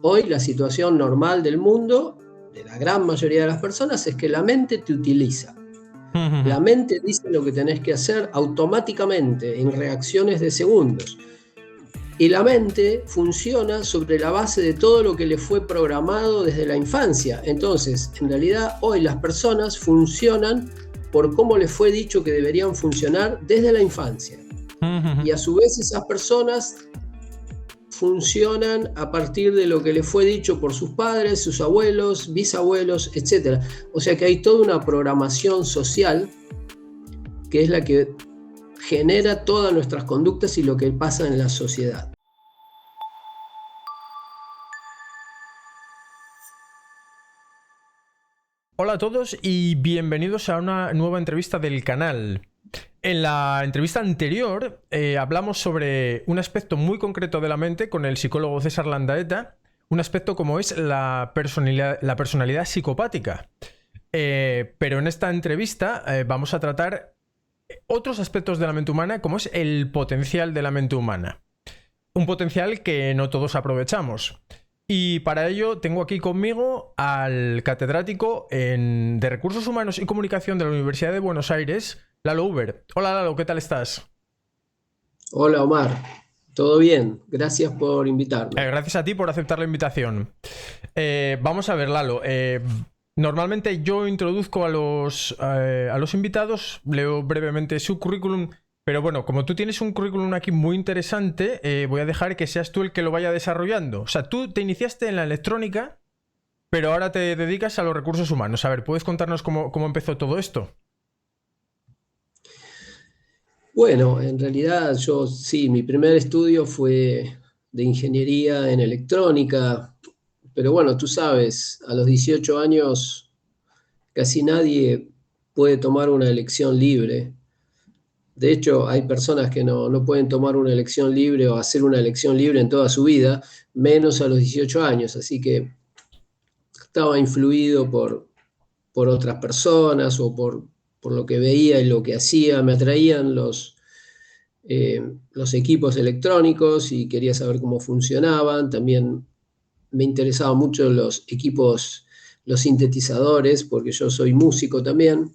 Hoy la situación normal del mundo, de la gran mayoría de las personas, es que la mente te utiliza. La mente dice lo que tenés que hacer automáticamente, en reacciones de segundos. Y la mente funciona sobre la base de todo lo que le fue programado desde la infancia. Entonces, en realidad, hoy las personas funcionan por cómo les fue dicho que deberían funcionar desde la infancia. Y a su vez esas personas funcionan a partir de lo que les fue dicho por sus padres, sus abuelos, bisabuelos, etc. O sea que hay toda una programación social que es la que genera todas nuestras conductas y lo que pasa en la sociedad. Hola a todos y bienvenidos a una nueva entrevista del canal. En la entrevista anterior hablamos sobre un aspecto muy concreto de la mente con el psicólogo César Landaeta, un aspecto como es la personalidad psicopática. Pero en esta entrevista vamos a tratar otros aspectos de la mente humana, como es el potencial de la mente humana. Un potencial que no todos aprovechamos. Y para ello tengo aquí conmigo al catedrático de Recursos Humanos y Comunicación de la Universidad de Buenos Aires, Lalo Uber. Hola Lalo, ¿qué tal estás? Hola Omar, ¿todo bien? Gracias por invitarme. Gracias a ti por aceptar la invitación. Vamos a ver, Lalo. Normalmente yo introduzco a los invitados, leo brevemente su currículum, pero bueno, como tú tienes un currículum aquí muy interesante, voy a dejar que seas tú el que lo vaya desarrollando. O sea, tú te iniciaste en la electrónica, pero ahora te dedicas a los recursos humanos. A ver, ¿puedes contarnos cómo empezó todo esto? Bueno, en realidad yo sí, mi primer estudio fue de ingeniería en electrónica, pero bueno, tú sabes, a los 18 años casi nadie puede tomar una elección libre. De hecho, hay personas que no pueden tomar una elección libre o hacer una elección libre en toda su vida, menos a los 18 años, así que estaba influido por otras personas o por lo que veía y lo que hacía, me atraían los equipos electrónicos y quería saber cómo funcionaban. También me interesaban mucho los equipos, los sintetizadores, porque yo soy músico también.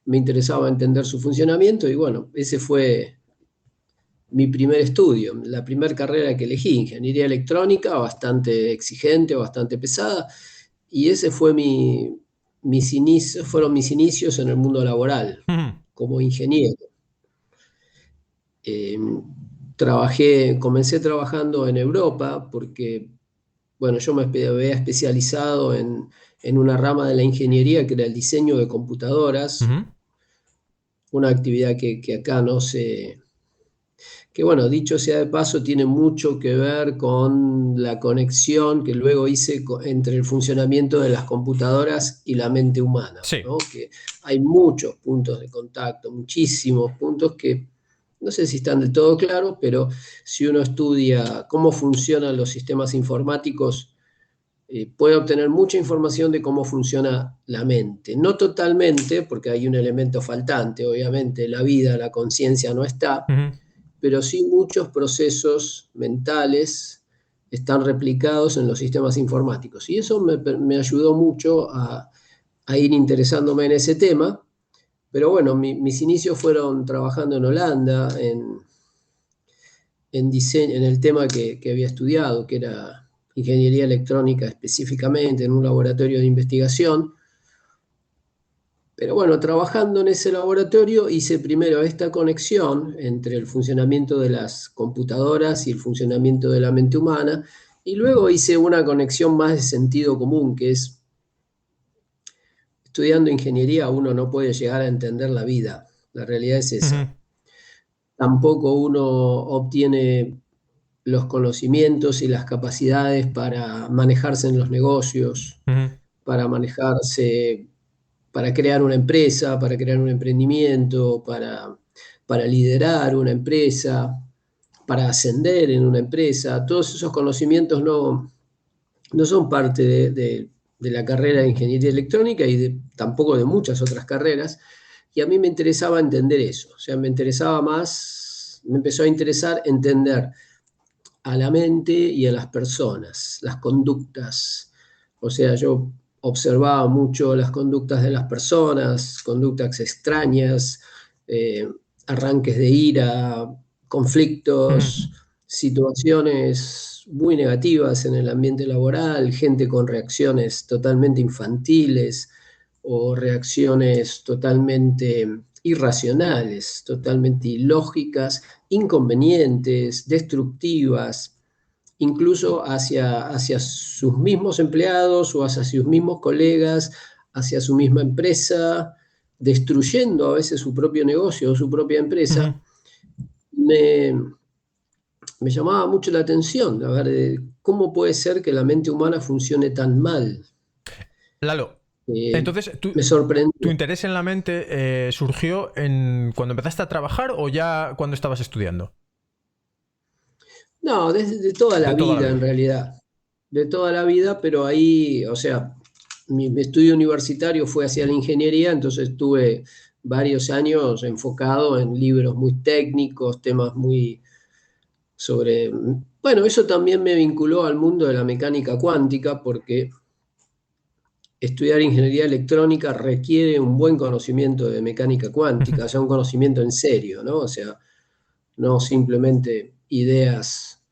Me interesaba entender su funcionamiento y bueno, ese fue mi primer estudio, la primera carrera que elegí, ingeniería electrónica, bastante exigente, bastante pesada, y ese fue fueron mis inicios en el mundo laboral como ingeniero. Eh, Comencé trabajando en Europa porque, bueno, yo me había especializado en una rama de la ingeniería que era el diseño de computadoras, una actividad que acá no se... Que bueno, dicho sea de paso, tiene mucho que ver con la conexión que luego hice entre el funcionamiento de las computadoras y la mente humana, Sí. ¿no? Que hay muchos puntos de contacto, muchísimos puntos que no sé si están del todo claros, pero si uno estudia cómo funcionan los sistemas informáticos, puede obtener mucha información de cómo funciona la mente. No totalmente, porque hay un elemento faltante, obviamente, la vida, la conciencia no está, pero sí muchos procesos mentales están replicados en los sistemas informáticos. Y eso me ayudó mucho a ir interesándome en ese tema. Pero bueno, mis inicios fueron trabajando en Holanda, en diseño, en el tema que había estudiado, que era ingeniería electrónica específicamente, en un laboratorio de investigación. Pero bueno, trabajando en ese laboratorio hice primero esta conexión entre el funcionamiento de las computadoras y el funcionamiento de la mente humana, y luego hice una conexión más de sentido común, que es, estudiando ingeniería uno no puede llegar a entender la vida, la realidad es esa. Tampoco uno obtiene los conocimientos y las capacidades para manejarse en los negocios, para manejarse, para crear una empresa, para crear un emprendimiento, para liderar una empresa, para ascender en una empresa. Todos esos conocimientos no son parte de la carrera de ingeniería electrónica y tampoco de muchas otras carreras. Y a mí me interesaba entender eso, o sea, me empezó a interesar entender a la mente y a las personas, las conductas. O sea, yo observaba mucho las conductas de las personas, conductas extrañas, eh, arranques de ira, Ujú. conflictos, situaciones muy negativas en el ambiente laboral, gente con reacciones totalmente infantiles o reacciones totalmente irracionales, totalmente ilógicas, inconvenientes, destructivas, incluso hacia sus mismos empleados o hacia sus mismos colegas, hacia su misma empresa, destruyendo a veces su propio negocio o su propia Ujú. empresa. Me, me llamaba mucho la atención, a ver, cómo puede ser que la mente humana funcione tan mal. Lalo, Eh, entonces, Me ¿tu sorprendió. interés en la mente surgió cuando empezaste a trabajar o ya cuando estabas estudiando? No, desde de toda la De toda la vida en vida. realidad, de toda la vida, pero ahí, o sea, mi estudio universitario fue hacia la ingeniería, entonces estuve varios años enfocado en libros muy técnicos, temas muy sobre... Bueno, eso también me vinculó al mundo de la mecánica cuántica porque estudiar ingeniería electrónica requiere un buen conocimiento de mecánica Ujú. cuántica, o sea, un conocimiento en serio, ¿no? O sea, no simplemente ideas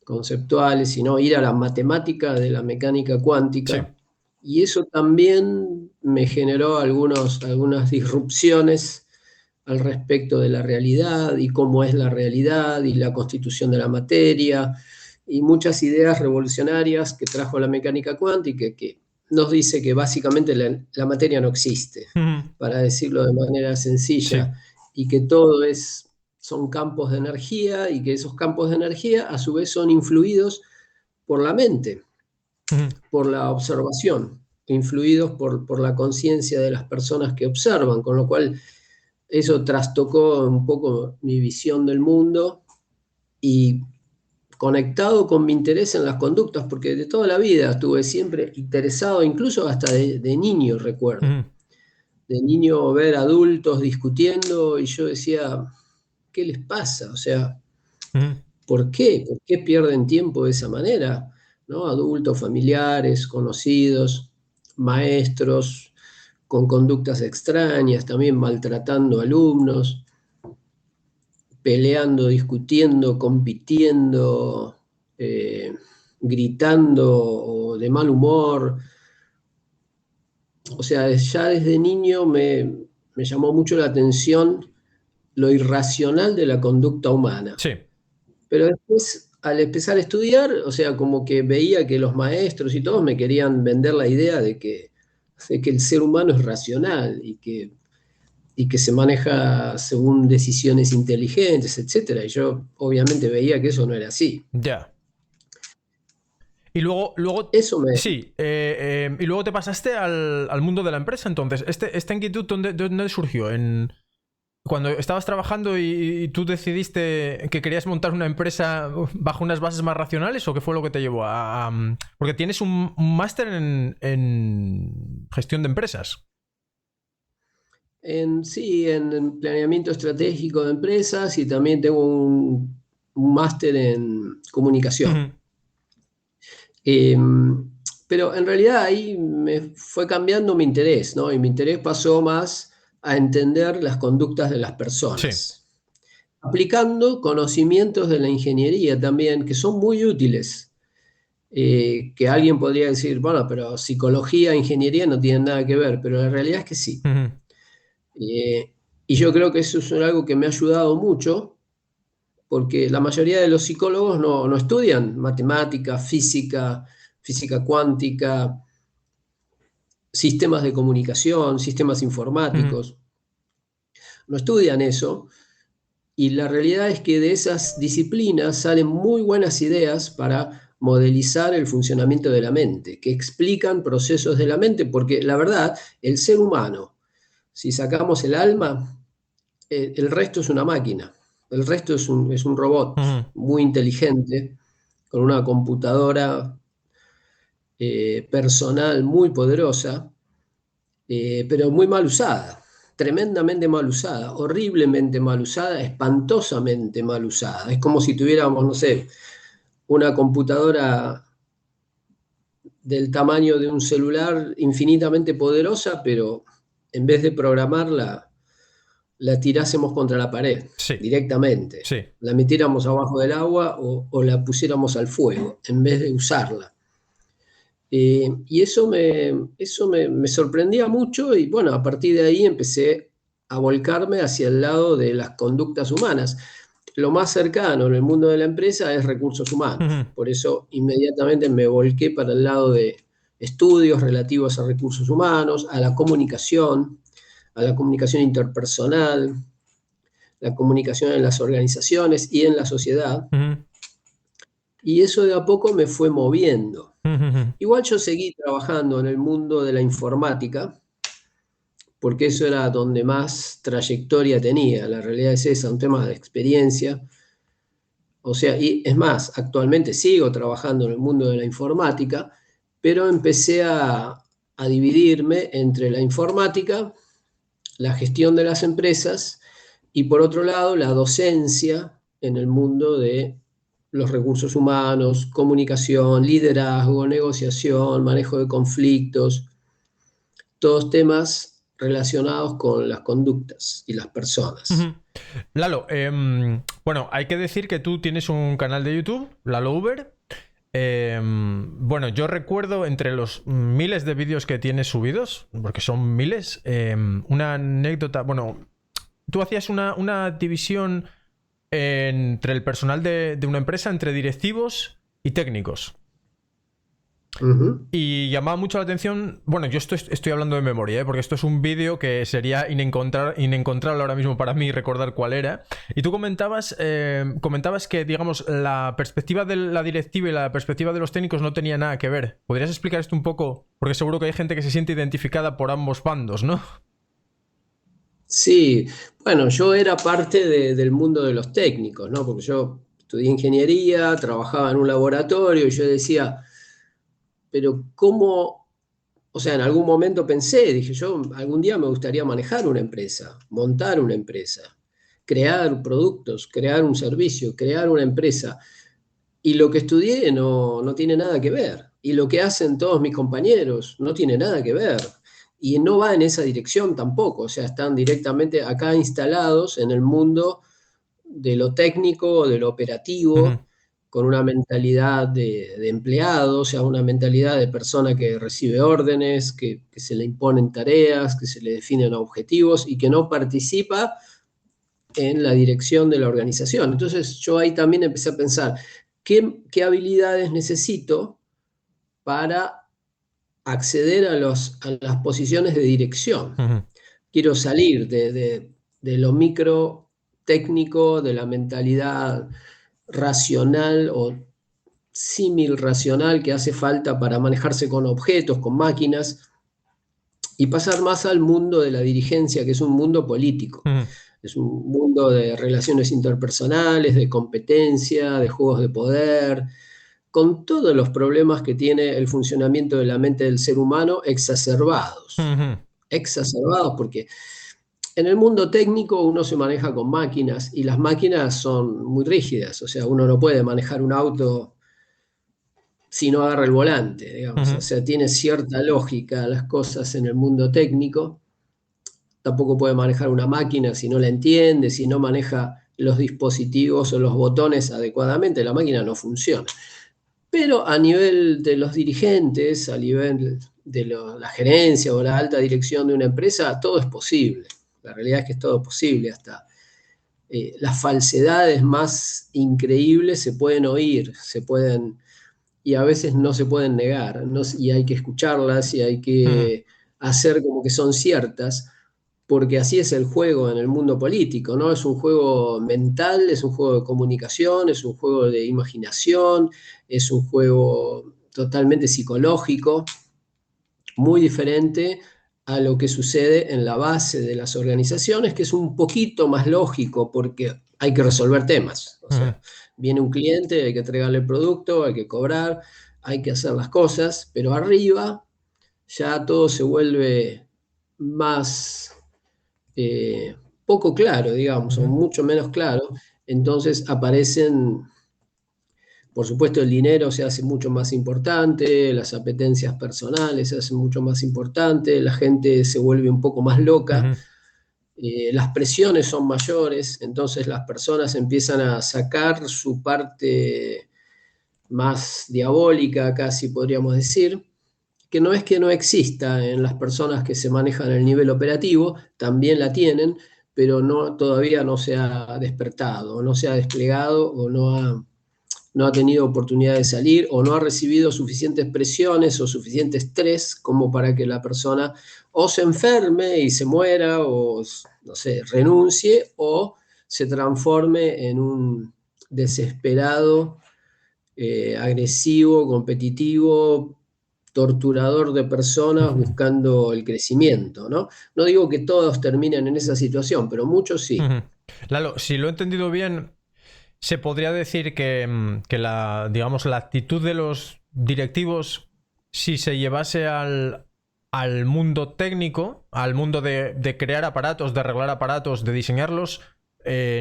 conceptuales, sino ir a la matemática de la mecánica Sí. cuántica. Y eso también me generó algunas disrupciones al respecto de la realidad y cómo es la realidad y la constitución de la materia y muchas ideas revolucionarias que trajo la mecánica cuántica que nos dice que básicamente la materia no existe, Ujú. para decirlo de manera Sí. sencilla, y que todo son campos de energía y que esos campos de energía a su vez son influidos por la mente, Ujú. por la observación, influidos por la conciencia de las personas que observan, con lo cual eso trastocó un poco mi visión del mundo y conectado con mi interés en las conductas, porque de toda la vida estuve siempre interesado, incluso hasta de niño recuerdo, Ujú. de niño ver adultos discutiendo y yo decía, ¿qué les pasa? O sea, Ujú. ¿por qué? ¿Por qué pierden tiempo de esa manera? ¿No? Adultos, familiares, conocidos, maestros con conductas extrañas, también maltratando alumnos, peleando, discutiendo, compitiendo, eh, gritando o de mal humor. O sea, ya desde niño me llamó mucho la atención lo irracional de la conducta humana. Sí. Pero después, al empezar a estudiar, o sea, como que veía que los maestros y todos me querían vender la idea de que el ser humano es racional y que se maneja según decisiones inteligentes, etcétera. Y yo obviamente veía que eso no era así. Ya. Y luego, Eso me... sí, y luego te pasaste al mundo de la empresa. Entonces, ¿esta inquietud dónde surgió? Cuando estabas trabajando y tú decidiste que querías montar una empresa bajo unas bases más racionales, ¿o qué fue lo que te llevó porque tienes un máster en gestión de empresas. Sí, en planeamiento estratégico de empresas y también tengo un máster en comunicación. Ujú. Eh, pero en realidad ahí me fue cambiando mi interés, ¿no? Y mi interés pasó más a entender las conductas de las Sí. personas, aplicando conocimientos de la ingeniería también, que son muy útiles. Que alguien podría decir, bueno, pero psicología e ingeniería no tienen nada que ver, pero la realidad es que sí. Ujú. Eh, y yo creo que eso es algo que me ha ayudado mucho, porque la mayoría de los psicólogos no estudian matemática, física, física cuántica, sistemas de comunicación, sistemas Ujú. informáticos, no estudian eso. Y la realidad es que de esas disciplinas salen muy buenas ideas para modelizar el funcionamiento de la mente, que explican procesos de la mente, porque la verdad, el ser humano, si sacamos el alma, el resto es una máquina, el resto es un robot Ujú. muy inteligente, con una computadora personal muy poderosa, pero muy mal usada, tremendamente mal usada, horriblemente mal usada, espantosamente mal usada. Es como si tuviéramos, no sé, una computadora del tamaño de un celular infinitamente poderosa, pero en vez de programarla, la tirásemos contra la pared Sí, directamente. sí. La metiéramos abajo del agua o la pusiéramos al fuego en vez de usarla. Y me sorprendía mucho y bueno, a partir de ahí empecé a volcarme hacia el lado de las conductas humanas. Lo más cercano en el mundo de la empresa es recursos humanos. Ujú, Por eso inmediatamente me volqué para el lado de estudios relativos a recursos humanos, a la comunicación interpersonal, la comunicación en las organizaciones y en la sociedad. ujú, Y eso de a poco me fue moviendo. ujú, ujú. Igual yo seguí trabajando en el mundo de la informática, porque eso era donde más trayectoria tenía. La realidad es esa, un tema de experiencia. O sea, y es más, actualmente sigo trabajando en el mundo de la informática, pero empecé a dividirme entre la informática, la gestión de las empresas y por otro lado la docencia en el mundo de los recursos humanos, comunicación, liderazgo, negociación, manejo de conflictos, todos temas relacionados con las conductas y las personas. Ujú. Lalo, bueno, hay que decir que tú tienes un canal de YouTube, Lalo Uber. Bueno, yo recuerdo entre los miles de vídeos que tienes subidos, porque son miles, una anécdota. Bueno, tú hacías una división entre el personal de una empresa, entre directivos y técnicos. Ujú. Y llamaba mucho la atención. Bueno, yo estoy hablando de memoria, ¿eh? Porque esto es un vídeo que sería inencontrable ahora mismo para mí recordar cuál era. Y tú comentabas que, digamos, la perspectiva de la directiva y la perspectiva de los técnicos no tenía nada que ver. ¿Podrías explicar esto un poco? Porque seguro que hay gente que se siente identificada por ambos bandos, ¿no? Sí, bueno, yo era parte del mundo de los técnicos, ¿no? Porque yo estudié ingeniería, trabajaba en un laboratorio y yo decía, pero ¿cómo? O sea, en algún momento pensé, dije, yo algún día me gustaría manejar una empresa, montar una empresa, crear productos, crear un servicio, crear una empresa. Y lo que estudié no tiene nada que ver. Y lo que hacen todos mis compañeros no tiene nada que ver. Y no va en esa dirección tampoco. O sea, están directamente acá instalados en el mundo de lo técnico, de lo Ujú, operativo, con una mentalidad de empleado, o sea, una mentalidad de persona que recibe órdenes, que se le imponen tareas, que se le definen objetivos y que no participa en la dirección de la organización. Entonces yo ahí también empecé a pensar, ¿qué habilidades necesito para acceder a las posiciones de dirección? ujú, Quiero salir de lo micro técnico, de la mentalidad racional o símil racional que hace falta para manejarse con objetos, con máquinas, y pasar más al mundo de la dirigencia, que es un mundo político. ujú, Es un mundo de relaciones interpersonales, de competencia, de juegos de poder, con todos los problemas que tiene el funcionamiento de la mente del ser humano exacerbados. ujú, Exacerbados porque en el mundo técnico uno se maneja con máquinas y las máquinas son muy rígidas, o sea, uno no puede manejar un auto si no agarra el volante, digamos, o ujú, sea, tiene cierta lógica las cosas en el mundo técnico. Tampoco puede manejar una máquina si no la entiende, si no maneja los dispositivos o los botones adecuadamente, la máquina no funciona. Pero a nivel de los dirigentes, a nivel de la gerencia o la alta dirección de una empresa, todo es posible. La realidad es que es todo posible, hasta las falsedades más increíbles se pueden oír, y a veces no se pueden negar, ¿no? Y hay que escucharlas y hay ujú, que hacer como que son ciertas, porque así es el juego en el mundo político, ¿no? Es un juego mental, es un juego de comunicación, es un juego de imaginación, es un juego totalmente psicológico, muy diferente a lo que sucede en la base de las organizaciones, que es un poquito más lógico porque hay que resolver temas. O ujú. sea, viene un cliente, hay que entregarle el producto, hay que cobrar, hay que hacer las cosas, pero arriba ya todo se vuelve más poco claro, digamos, o Ujú. mucho menos claro. Entonces aparecen Por supuesto, el dinero se hace mucho más importante, las apetencias personales se hacen mucho más importantes, la gente se vuelve un poco más loca, Ujú. las presiones son mayores, entonces las personas empiezan a sacar su parte más diabólica, casi podríamos decir, que no exista en las personas que se manejan el nivel operativo, también la tienen, pero no, todavía no se ha despertado, no se ha desplegado o no ha tenido oportunidad de salir o no ha recibido suficientes presiones o suficiente estrés como para que la persona o se enferme y se muera o, no sé, renuncie o se transforme en un desesperado, agresivo, competitivo, torturador de personas Ujú. buscando el crecimiento, ¿no? No digo que todos terminen en esa situación, pero muchos sí. Ujú. Lalo, si lo he entendido bien, se podría decir que, que la, digamos, la actitud de los directivos, si se llevase al mundo técnico, al mundo de crear aparatos, de arreglar aparatos, de diseñarlos,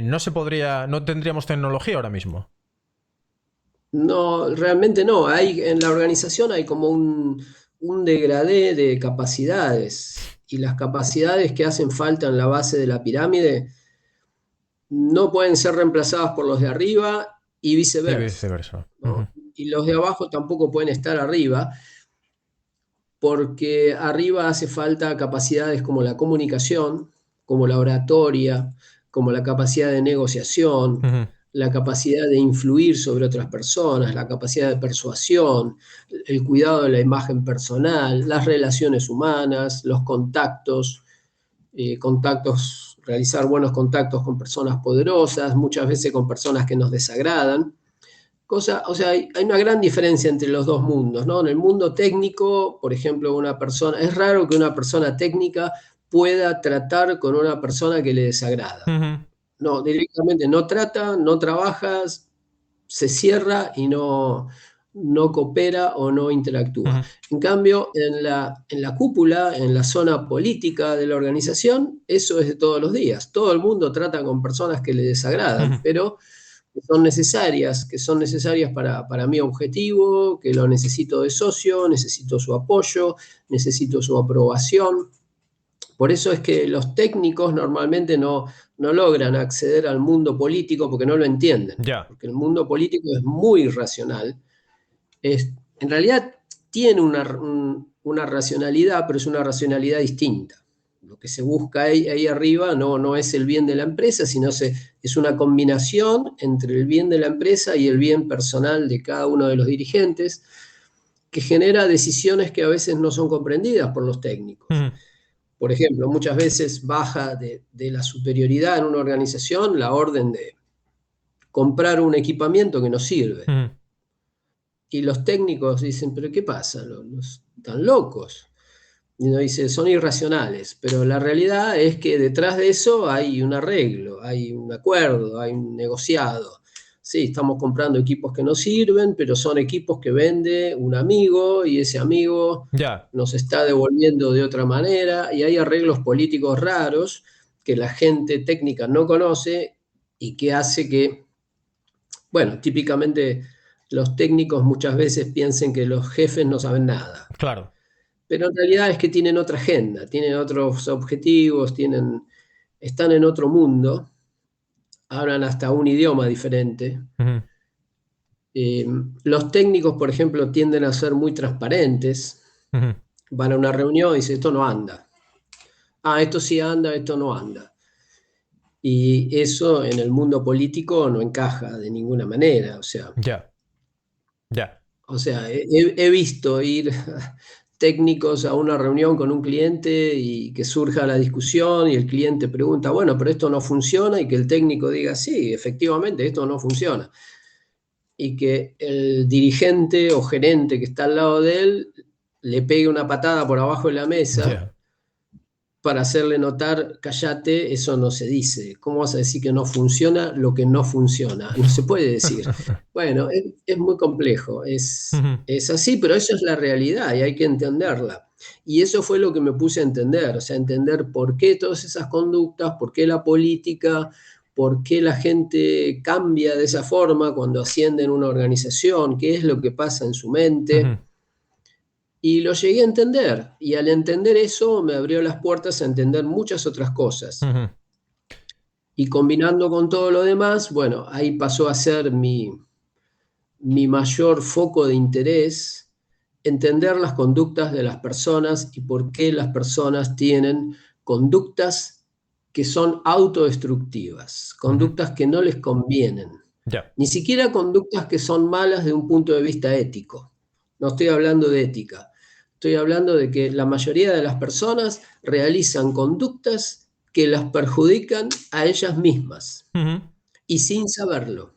no se podría, no tendríamos tecnología ahora mismo. No, realmente no. En la organización hay como un degradé de capacidades y las capacidades que hacen falta en la base de la pirámide no pueden ser reemplazadas por los de arriba y Y viceversa, viceversa. ¿no? Ujú. Y los de abajo tampoco pueden estar arriba porque arriba hace falta capacidades como la comunicación, como la oratoria, como la capacidad de negociación, Ujú. la capacidad de influir sobre otras personas, la capacidad de persuasión, el cuidado de la imagen personal, las relaciones humanas, los contactos, realizar buenos contactos con personas poderosas, muchas veces con personas que nos desagradan. O sea, hay una gran diferencia entre los dos mundos, ¿no? En el mundo técnico, por ejemplo, es raro que una persona técnica pueda tratar con una persona que le desagrada. Ujú. No, directamente no trata, no trabaja, se cierra y no coopera o no interactúa. Ujú. En cambio, en la cúpula, en la zona política de la organización, eso es de todos los días. Todo el mundo trata con personas que le Ujú. desagradan, pero que son necesarias para mi objetivo, que lo necesito de socio, necesito su apoyo, necesito su aprobación. Por eso es que los técnicos normalmente no logran acceder al mundo político porque no lo entienden, Ya. porque el mundo político es muy racional. En realidad tiene una racionalidad, pero es una racionalidad distinta. Lo que se busca ahí arriba no es el bien de la empresa, sino es una combinación entre el bien de la empresa y el bien personal de cada uno de los dirigentes, que genera decisiones que a veces no son comprendidas por los técnicos. Ujú. Por ejemplo, muchas veces baja de la superioridad en una organización la orden de comprar un equipamiento que no sirve. Ujú. Y los técnicos dicen, pero ¿qué pasa? Están locos. Y uno dice, son irracionales, pero la realidad es que detrás de eso hay un arreglo, hay un acuerdo, hay un negociado. Sí, estamos comprando equipos que no sirven, pero son equipos que vende un amigo y ese amigo Ya. nos está devolviendo de otra manera y hay arreglos políticos raros que la gente técnica no conoce y que hace que, bueno, típicamente los técnicos muchas veces piensen que los jefes no saben nada, Claro. pero en realidad es que tienen otra agenda, tienen otros objetivos, están en otro mundo, hablan hasta un idioma diferente. Ujú. Eh, los técnicos, por ejemplo, tienden a ser muy transparentes, Ujú. van a una reunión y dicen, esto no anda. Ah, esto sí anda, esto no anda. Y eso en el mundo político no encaja de ninguna manera. Ya. Ya. O sea, he visto ir técnicos a una reunión con un cliente y que surja la discusión y el cliente pregunta, bueno, pero esto no funciona y que el técnico diga, sí, efectivamente, esto no funciona. Y que el dirigente o gerente que está al lado de él le pegue una patada por abajo de la mesa Ya. para hacerle notar, cállate, eso no se dice. ¿Cómo vas a decir que no funciona lo que no funciona? No se puede decir. Bueno, es muy complejo, Ujú. es así, pero eso es la realidad y hay que entenderla. Y eso fue lo que me puse a entender, o sea, entender por qué todas esas conductas, por qué la política, por qué la gente cambia de esa forma cuando asciende en una organización, qué es lo que pasa en su mente. Y lo llegué a entender, y al entender eso me abrió las puertas a entender muchas otras cosas. Y combinando con todo lo demás, bueno, ahí pasó a ser mi mayor foco de interés, entender las conductas de las personas y por qué las personas tienen conductas que son autodestructivas, conductas que no les convienen, Ya. ni siquiera conductas que son malas de un punto de vista ético. No estoy hablando de ética, estoy hablando de que la mayoría de las personas realizan conductas que las perjudican a ellas mismas y sin saberlo.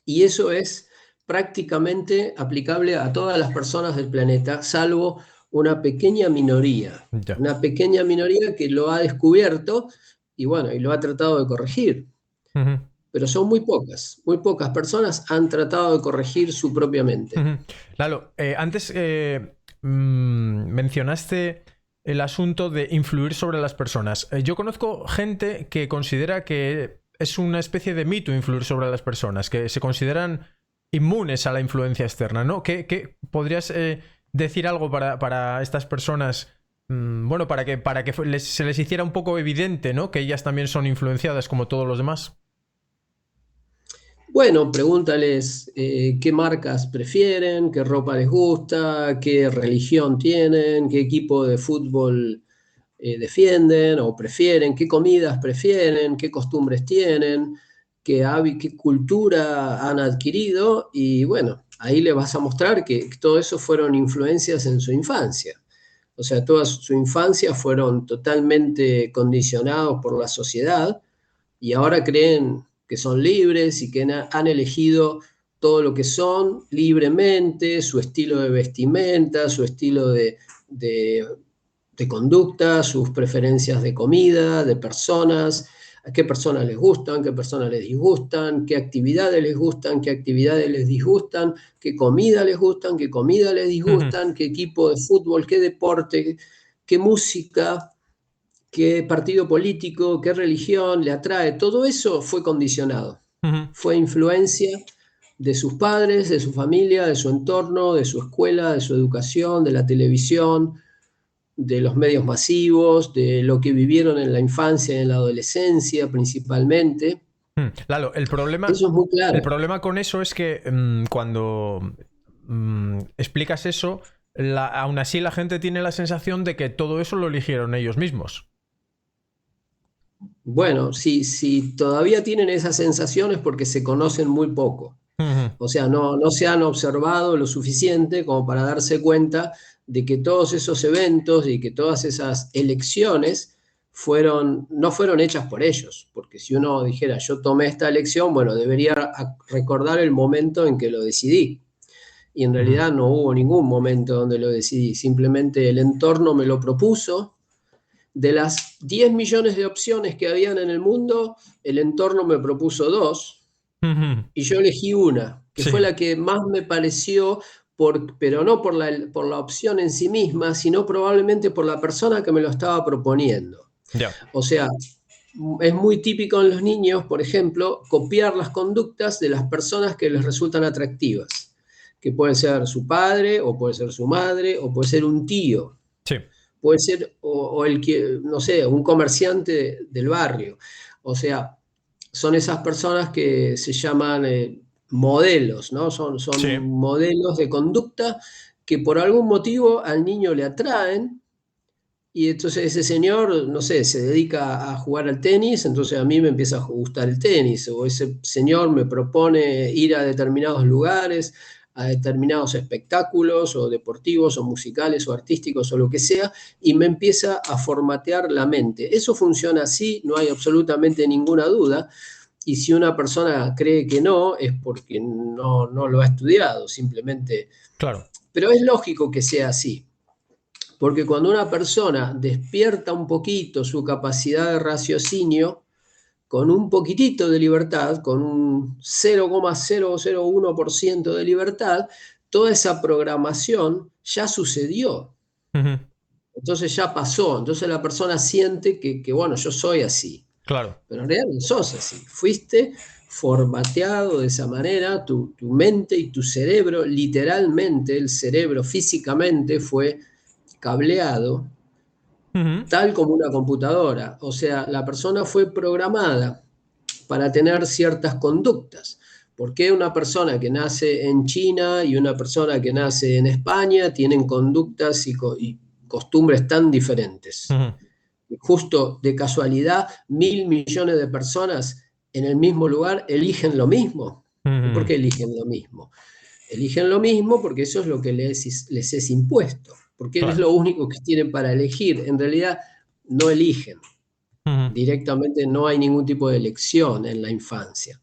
Y eso es prácticamente aplicable a todas las personas del planeta, salvo Ya. una pequeña minoría que lo ha descubierto y bueno, y lo ha tratado de corregir. Pero son muy pocas personas han tratado de corregir su propia mente. Lalo, antes mencionaste el asunto de influir sobre las personas. Yo conozco gente que considera que es una especie de mito influir sobre las personas, que se consideran inmunes a la influencia externa, ¿no? ¿Qué podrías decir algo para estas personas? Bueno, para que se les hiciera un poco evidente, ¿no? Que ellas también son influenciadas como todos los demás. Bueno, pregúntales qué marcas prefieren, qué ropa les gusta, qué religión tienen, qué equipo de fútbol defienden o prefieren, qué comidas prefieren, qué costumbres tienen, qué cultura han adquirido y bueno, ahí le vas a mostrar que todo eso fueron influencias en su infancia. O sea, toda su infancia fueron totalmente condicionados por la sociedad y ahora creen que son libres y que han elegido todo lo que son libremente, su estilo de vestimenta, su estilo de, de conducta, sus preferencias de comida, de personas, a qué personas les gustan, qué personas les disgustan, qué actividades les gustan, qué actividades les disgustan, qué comida les gustan, qué comida les disgustan, qué equipo de fútbol, qué deporte, qué música, qué partido político, qué religión le atrae. Todo eso fue condicionado, fue influencia de sus padres, de su familia, de su entorno, de su escuela, de su educación, de la televisión, de los medios masivos, de lo que vivieron en la infancia y en la adolescencia principalmente. Lalo, Eso es muy el claro. problema con eso es que cuando explicas eso, aún así la gente tiene la sensación de que todo eso lo eligieron ellos mismos. Bueno, si todavía tienen esas sensaciones porque se conocen muy poco. O sea, no se han observado lo suficiente como para darse cuenta de que todos esos eventos y que todas esas elecciones no fueron hechas por ellos. Porque si uno dijera, yo tomé esta elección, bueno, debería recordar el momento en que lo decidí. Y en realidad no hubo ningún momento donde lo decidí. Simplemente el entorno me lo propuso. De las 10 millones de opciones que habían en el mundo, el entorno me propuso dos y yo elegí una, que fue Sí, la que más me pareció, pero no por la opción en sí misma, sino probablemente por la persona que me lo estaba proponiendo. ya. O sea, es muy típico en los niños, por ejemplo, copiar las conductas de las personas que les resultan atractivas, que puede ser su padre, o puede ser su madre, o puede ser un tío, Sí. puede ser, o el que, no sé, un comerciante del barrio. O sea, son esas personas que se llaman modelos, ¿no? Son Sí. modelos de conducta que por algún motivo al niño le atraen y entonces ese señor, no sé, se dedica a jugar al tenis, entonces a mí me empieza a gustar el tenis, o ese señor me propone ir a determinados lugares, a determinados espectáculos, o deportivos, o musicales, o artísticos, o lo que sea, y me empieza a formatear la mente. Eso funciona así, no hay absolutamente ninguna duda, y si una persona cree que no, es porque no lo ha estudiado, simplemente. Claro. Pero es lógico que sea así. Porque cuando una persona despierta un poquito su capacidad de raciocinio, con un poquitito de libertad, con un 0,001% de libertad, toda esa programación ya sucedió. Entonces ya pasó. Entonces la persona siente que bueno, yo soy así. Claro. Pero en realidad no sos así. Fuiste formateado de esa manera, tu mente y tu cerebro, literalmente el cerebro físicamente fue cableado Ujú. tal como una computadora. O sea, la persona fue programada para tener ciertas conductas. ¿Por qué una persona que nace en China y una persona que nace en España tienen conductas y costumbres tan diferentes? Ujú. Justo de casualidad, 1.000 millones de personas en el mismo lugar eligen lo mismo. ¿Y por Ujú. qué eligen lo mismo? Eligen lo mismo porque eso es lo que les es impuesto, porque es Claro. lo único que tienen para elegir. En realidad no eligen. Ujú. Directamente no hay ningún tipo de elección en la infancia.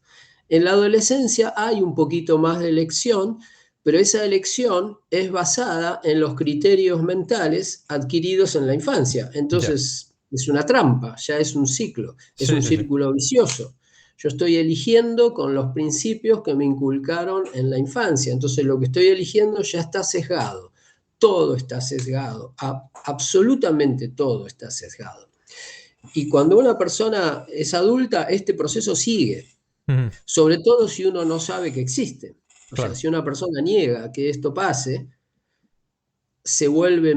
En la adolescencia hay un poquito más de elección, pero esa elección es basada en los criterios mentales adquiridos en la infancia. Ya. Entonces es una trampa, ya es un ciclo, es Sí, un sí, sí. círculo vicioso. Yo estoy eligiendo con los principios que me inculcaron en la infancia. Entonces lo que estoy eligiendo ya está sesgado. Todo está sesgado, absolutamente todo está sesgado. Y cuando una persona es adulta, este proceso sigue, Ujú. sobre todo si uno no sabe que existe. O sea, Claro. si una persona niega que esto pase, se vuelve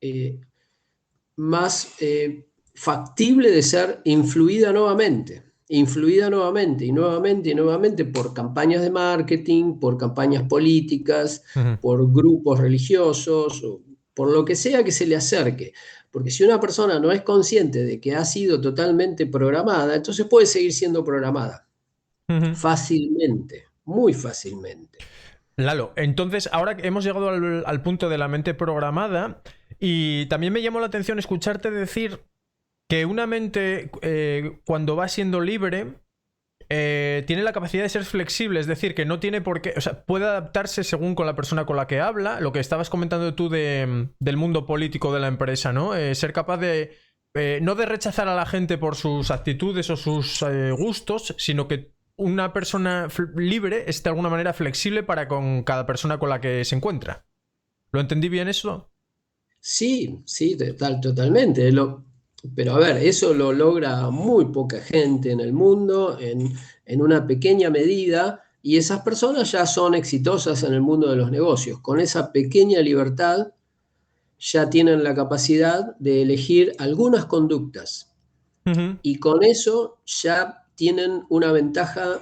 eh, más factible de ser influida nuevamente y nuevamente y nuevamente por campañas de marketing, por campañas políticas, Ujú. por grupos religiosos, o por lo que sea que se le acerque. Porque si una persona no es consciente de que ha sido totalmente programada, entonces puede seguir siendo programada Ujú. fácilmente, muy fácilmente. Lalo, entonces ahora que hemos llegado al punto de la mente programada y también me llamó la atención escucharte decir que una mente cuando va siendo libre tiene la capacidad de ser flexible, es decir, que no tiene por qué, o sea, puede adaptarse según con la persona con la que habla, lo que estabas comentando tú del mundo político de la empresa, ¿no? Ser capaz de, no de rechazar a la gente por sus actitudes o sus gustos, sino que una persona libre es de alguna manera flexible para con cada persona con la que se encuentra. ¿Lo entendí bien eso? Sí, sí, totalmente. Pero a ver, eso lo logra muy poca gente en el mundo, en una pequeña medida, y esas personas ya son exitosas en el mundo de los negocios. Con esa pequeña libertad ya tienen la capacidad de elegir algunas conductas, Ujú. y con eso ya tienen una ventaja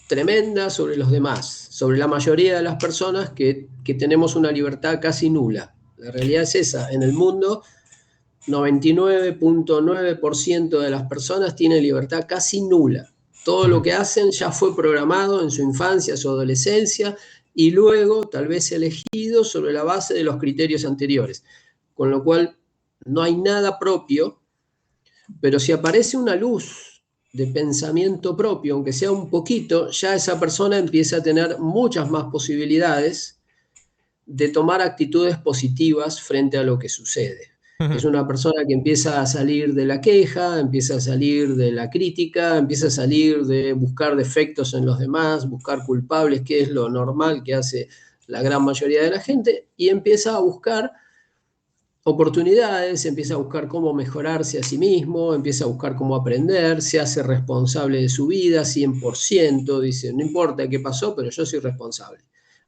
tremenda sobre los demás, sobre la mayoría de las personas que tenemos una libertad casi nula. La realidad es esa. En el mundo 99,9% de las personas tiene libertad casi nula. Todo lo Ujú. que hacen ya fue programado en su infancia, su adolescencia y luego tal vez elegido sobre la base de los criterios anteriores. Con lo cual no hay nada propio, pero si aparece una luz de pensamiento propio, aunque sea un poquito, ya esa persona empieza a tener muchas más posibilidades de tomar actitudes positivas frente a lo que sucede. Es Ujú. una persona que empieza a salir de la queja, empieza a salir de la crítica, empieza a salir de buscar defectos en los demás, buscar culpables, que es lo normal que hace la gran mayoría de la gente, y empieza a buscar oportunidades, empieza a buscar cómo mejorarse a sí mismo, empieza a buscar cómo aprender, se hace responsable de su vida 100%, dice, no importa qué pasó, pero yo soy responsable.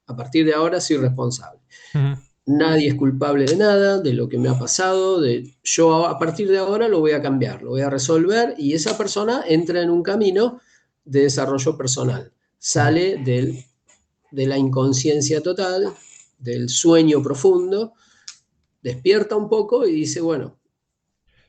A partir de ahora soy responsable. Ujú. Nadie es culpable de nada, de lo que me ha pasado, yo a partir de ahora lo voy a cambiar, lo voy a resolver y esa persona entra en un camino de desarrollo personal. Ujú. Sale de la inconsciencia total, del sueño profundo, despierta un poco y dice, bueno,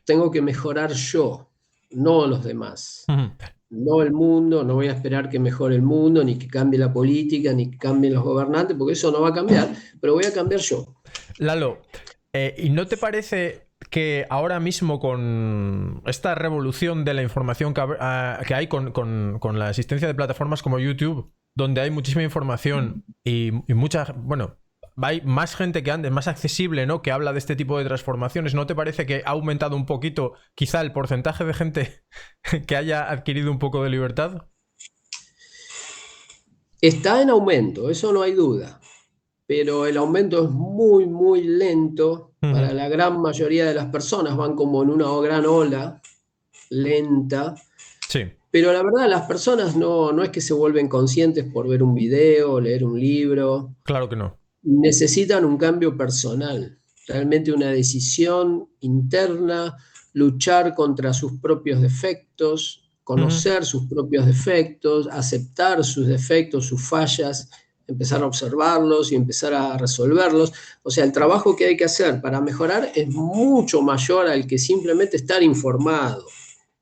tengo que mejorar yo, no los demás. Ujú. No el mundo, no voy a esperar que mejore el mundo, ni que cambie la política, ni que cambien los gobernantes, porque eso no va a cambiar, pero voy a cambiar yo. Lalo, ¿y no te parece que ahora mismo con esta revolución de la información que hay con la existencia de plataformas como YouTube, donde hay muchísima información y mucha, bueno, hay más gente que antes, más accesible, ¿no? Que habla de este tipo de transformaciones, ¿no te parece que ha aumentado un poquito quizá el porcentaje de gente que haya adquirido un poco de libertad? Está en aumento, eso no hay duda, pero el aumento es muy, muy lento Ujú. para la gran mayoría de las personas, van como en una gran ola, lenta, Sí, pero la verdad las personas no es que se vuelven conscientes por ver un video o leer un libro, claro que no. necesitan un cambio personal, realmente una decisión interna, luchar contra sus propios defectos, Ujú. conocer sus propios defectos, aceptar sus defectos, sus fallas, empezar a observarlos y empezar a resolverlos. O sea, el trabajo que hay que hacer para mejorar es mucho mayor al que simplemente estar informado.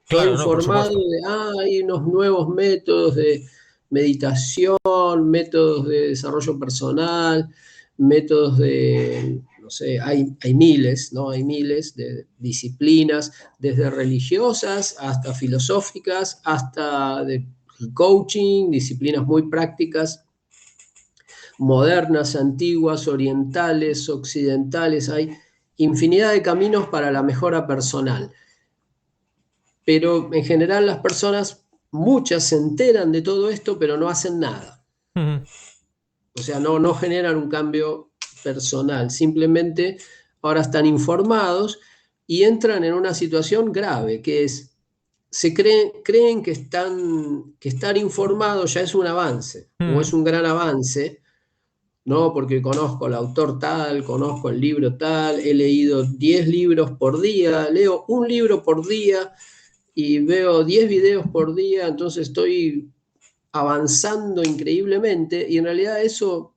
Estoy Claro, no, por informado supuesto. de, hay unos nuevos métodos de meditación, métodos de desarrollo personal, métodos de, no sé, hay miles, ¿no? Hay miles de disciplinas, desde religiosas hasta filosóficas, hasta de coaching, disciplinas muy prácticas, modernas, antiguas, orientales, occidentales. Hay infinidad de caminos para la mejora personal, pero en general las personas, muchas se enteran de todo esto, pero no hacen nada. Ujú. O sea, no generan un cambio personal, simplemente ahora están informados y entran en una situación grave, que es, creen que estar informados ya es un avance, o Ujú. es un gran avance, ¿no? Porque conozco al autor tal, conozco el libro tal, he leído 10 libros por día, leo un libro por día y veo 10 videos por día, entonces estoy avanzando increíblemente y en realidad eso,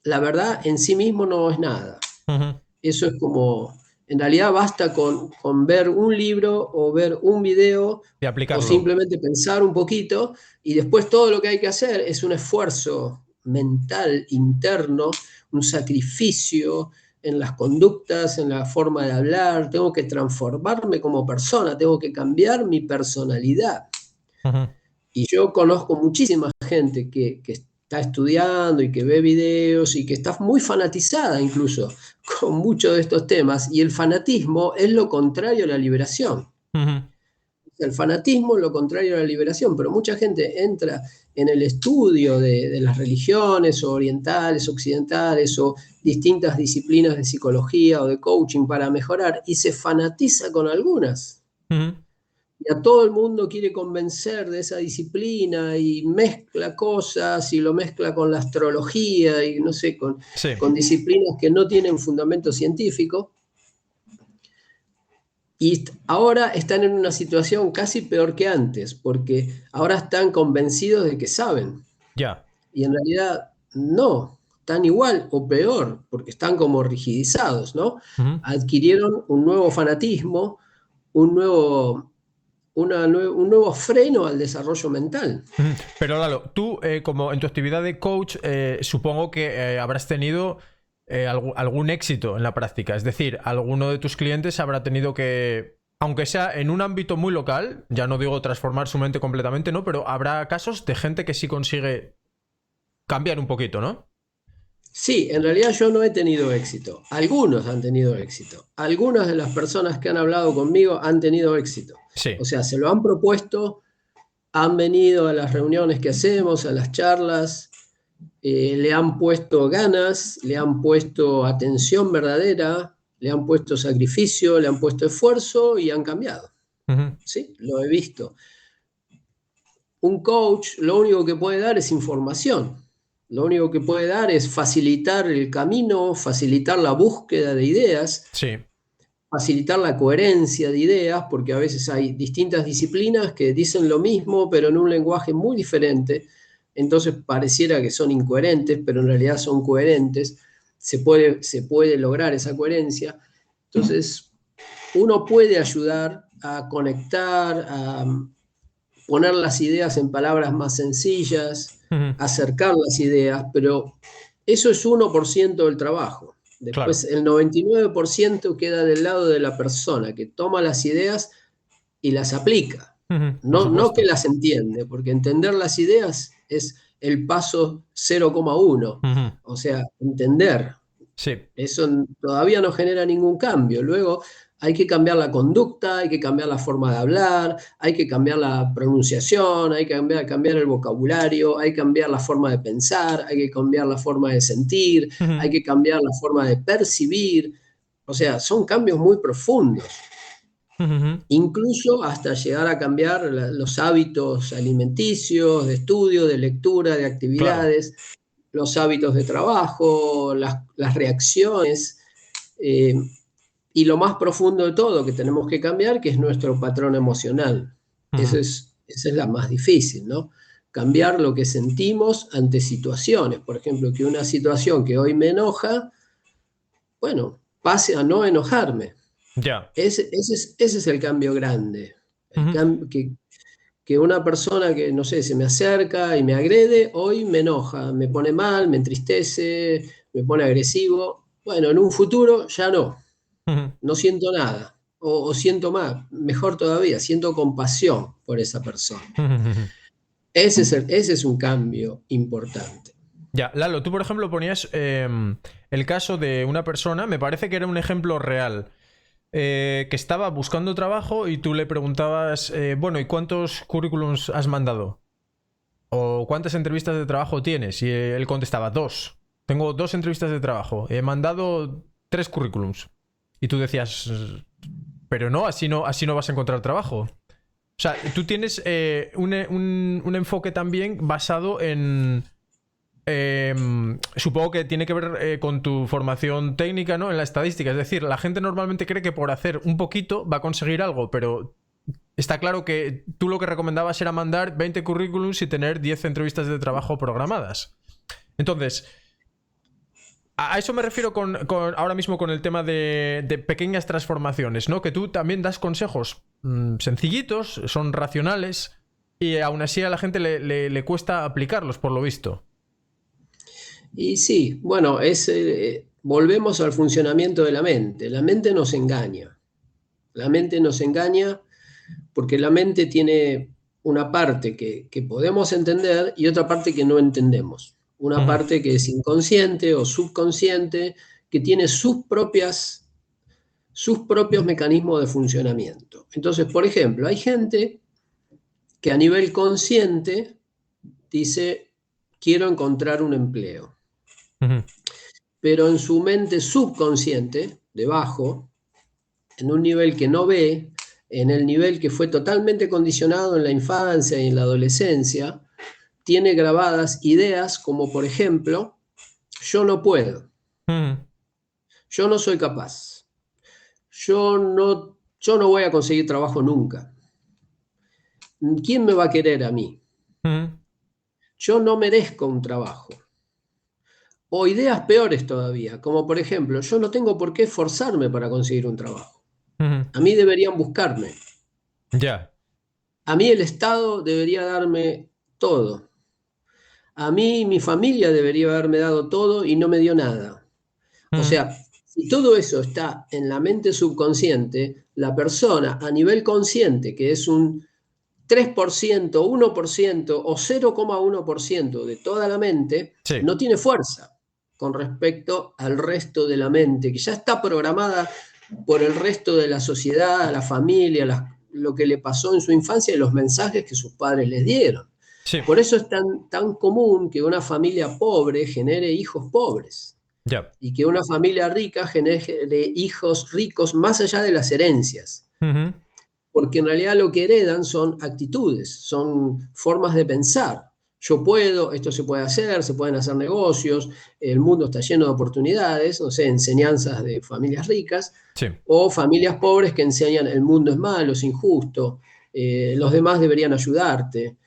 la verdad, en sí mismo no es nada. Ujú. Eso es como, en realidad basta con ver un libro o ver un video Y o aplicarlo. simplemente pensar un poquito y después todo lo que hay que hacer es un esfuerzo mental interno, un sacrificio en las conductas, en la forma de hablar, tengo que transformarme como persona, tengo que cambiar mi personalidad. Ujú. Y yo conozco muchísima gente que está estudiando y que ve videos y que está muy fanatizada incluso con muchos de estos temas. Y el fanatismo es lo contrario a la liberación. Ujú. El fanatismo es lo contrario a la liberación, pero mucha gente entra en el estudio de las religiones o orientales, occidentales o distintas disciplinas de psicología o de coaching para mejorar y se fanatiza con algunas Ujú. y a todo el mundo quiere convencer de esa disciplina y mezcla cosas y lo mezcla con la astrología y no sé, Sí, con disciplinas que no tienen fundamento científico. Y ahora están en una situación casi peor que antes, porque ahora están convencidos de que saben. ya. Y en realidad no, están igual o peor, porque están como rigidizados, ¿no? Ujú. Adquirieron un nuevo fanatismo, un nuevo, un nuevo freno al desarrollo mental. Ujú. Pero Lalo, tú, como en tu actividad de coach, supongo que habrás tenido algún éxito en la práctica. Es decir, alguno de tus clientes habrá tenido que, aunque sea en un ámbito muy local, ya no digo transformar su mente completamente, ¿no? Pero habrá casos de gente que sí consigue cambiar un poquito, ¿no? Sí, en realidad yo no he tenido éxito. Algunos han tenido éxito. Algunas de las personas que han hablado conmigo han tenido éxito. Sí. O sea, se lo han propuesto, han venido a las reuniones que hacemos, a las charlas, le han puesto ganas, le han puesto atención verdadera, le han puesto sacrificio, le han puesto esfuerzo y han cambiado. Ujú. Sí, lo he visto. Un coach lo único que puede dar es información. Lo único que puede dar es facilitar el camino, facilitar la búsqueda de ideas, Sí. facilitar la coherencia de ideas, porque a veces hay distintas disciplinas que dicen lo mismo, pero en un lenguaje muy diferente. Entonces pareciera que son incoherentes, pero en realidad son coherentes. Se puede lograr esa coherencia. Entonces, uno puede ayudar a conectar, a poner las ideas en palabras más sencillas, Ujú. acercar las ideas, pero eso es 1% del trabajo. Después Claro. el 99% queda del lado de la persona que toma las ideas y las aplica. Ujú. Por No que supuesto. las entiende, porque entender las ideas es el paso 0,1. Ujú. O sea, entender. Sí. Eso todavía no genera ningún cambio. Luego hay que cambiar la conducta, hay que cambiar la forma de hablar, hay que cambiar la pronunciación, hay que cambiar el vocabulario, hay que cambiar la forma de pensar, hay que cambiar la forma de sentir, hay Ujú. que cambiar la forma de percibir. O sea, son cambios muy profundos. Ujú. incluso hasta llegar a cambiar los hábitos alimenticios, de estudio, de lectura, de Claro. actividades, los hábitos de trabajo, las reacciones, eh, y lo más profundo de todo que tenemos que cambiar, que es nuestro patrón emocional. Ujú. Esa es la más difícil, ¿no? Cambiar lo que sentimos ante situaciones. Por ejemplo, que una situación que hoy me enoja, bueno, pase a no enojarme. Ya. Ese es el cambio grande. El Ujú. cam- que una persona que, no sé, se me acerca y me agrede, hoy me enoja, me pone mal, me entristece, me pone agresivo. Bueno, en un futuro ya no, Ujú. no siento nada. O siento más, mejor todavía, siento compasión por esa persona. Ujú. Ese es un cambio importante. Ya, Lalo, tú por ejemplo ponías el caso de una persona, me parece que era un ejemplo real, que estaba buscando trabajo y tú le preguntabas, bueno, ¿y cuántos currículums has mandado? ¿O cuántas entrevistas de trabajo tienes? Y él contestaba, dos. Tengo dos entrevistas de trabajo. He mandado tres currículums. Y tú decías, pero no, así no vas a encontrar trabajo. O sea, tú tienes un enfoque también basado en, supongo que tiene que ver con tu formación técnica, ¿no? En la estadística. Es decir, la gente normalmente cree que por hacer un poquito va a conseguir algo, pero está claro que tú lo que recomendabas era mandar 20 currículums y tener 10 entrevistas de trabajo programadas. Entonces, a eso me refiero ahora mismo con el tema de pequeñas transformaciones, ¿no? Que tú también das consejos sencillitos, son racionales, y aún así a la gente le cuesta aplicarlos, por lo visto. Y sí, bueno, volvemos al funcionamiento de la mente. La mente nos engaña. La mente nos engaña porque la mente tiene una parte que podemos entender y otra parte que no entendemos. Una Ujú. parte que es inconsciente o subconsciente, que tiene sus propios mecanismos de funcionamiento. Entonces, por ejemplo, hay gente que a nivel consciente dice, quiero encontrar un empleo, Ujú. pero en su mente subconsciente, debajo, en un nivel que no ve, en el nivel que fue totalmente condicionado en la infancia y en la adolescencia, tiene grabadas ideas como, por ejemplo, yo no puedo, Ujú. yo no soy capaz, yo no voy a conseguir trabajo nunca. ¿Quién me va a querer a mí? Ujú. Yo no merezco un trabajo. O ideas peores todavía, como por ejemplo, yo no tengo por qué esforzarme para conseguir un trabajo. Ujú. A mí deberían buscarme. Ya. A mí el Estado debería darme todo. A mí mi familia debería haberme dado todo y no me dio nada. O Ujú. sea, si todo eso está en la mente subconsciente, la persona a nivel consciente, que es un 3%, 1% o 0,1% de toda la mente, Sí. no tiene fuerza con respecto al resto de la mente, que ya está programada por el resto de la sociedad, la familia, lo que le pasó en su infancia y los mensajes que sus padres les dieron. Sí. Por eso es tan común que una familia pobre genere hijos pobres Ya. y que una familia rica genere hijos ricos más allá de las herencias, Ujú. porque en realidad lo que heredan son actitudes, son formas de pensar. Yo puedo, esto se puede hacer, se pueden hacer negocios, el mundo está lleno de oportunidades, no sé, enseñanzas de familias ricas Sí. o familias pobres que enseñan el mundo es malo, es injusto, los demás deberían ayudarte.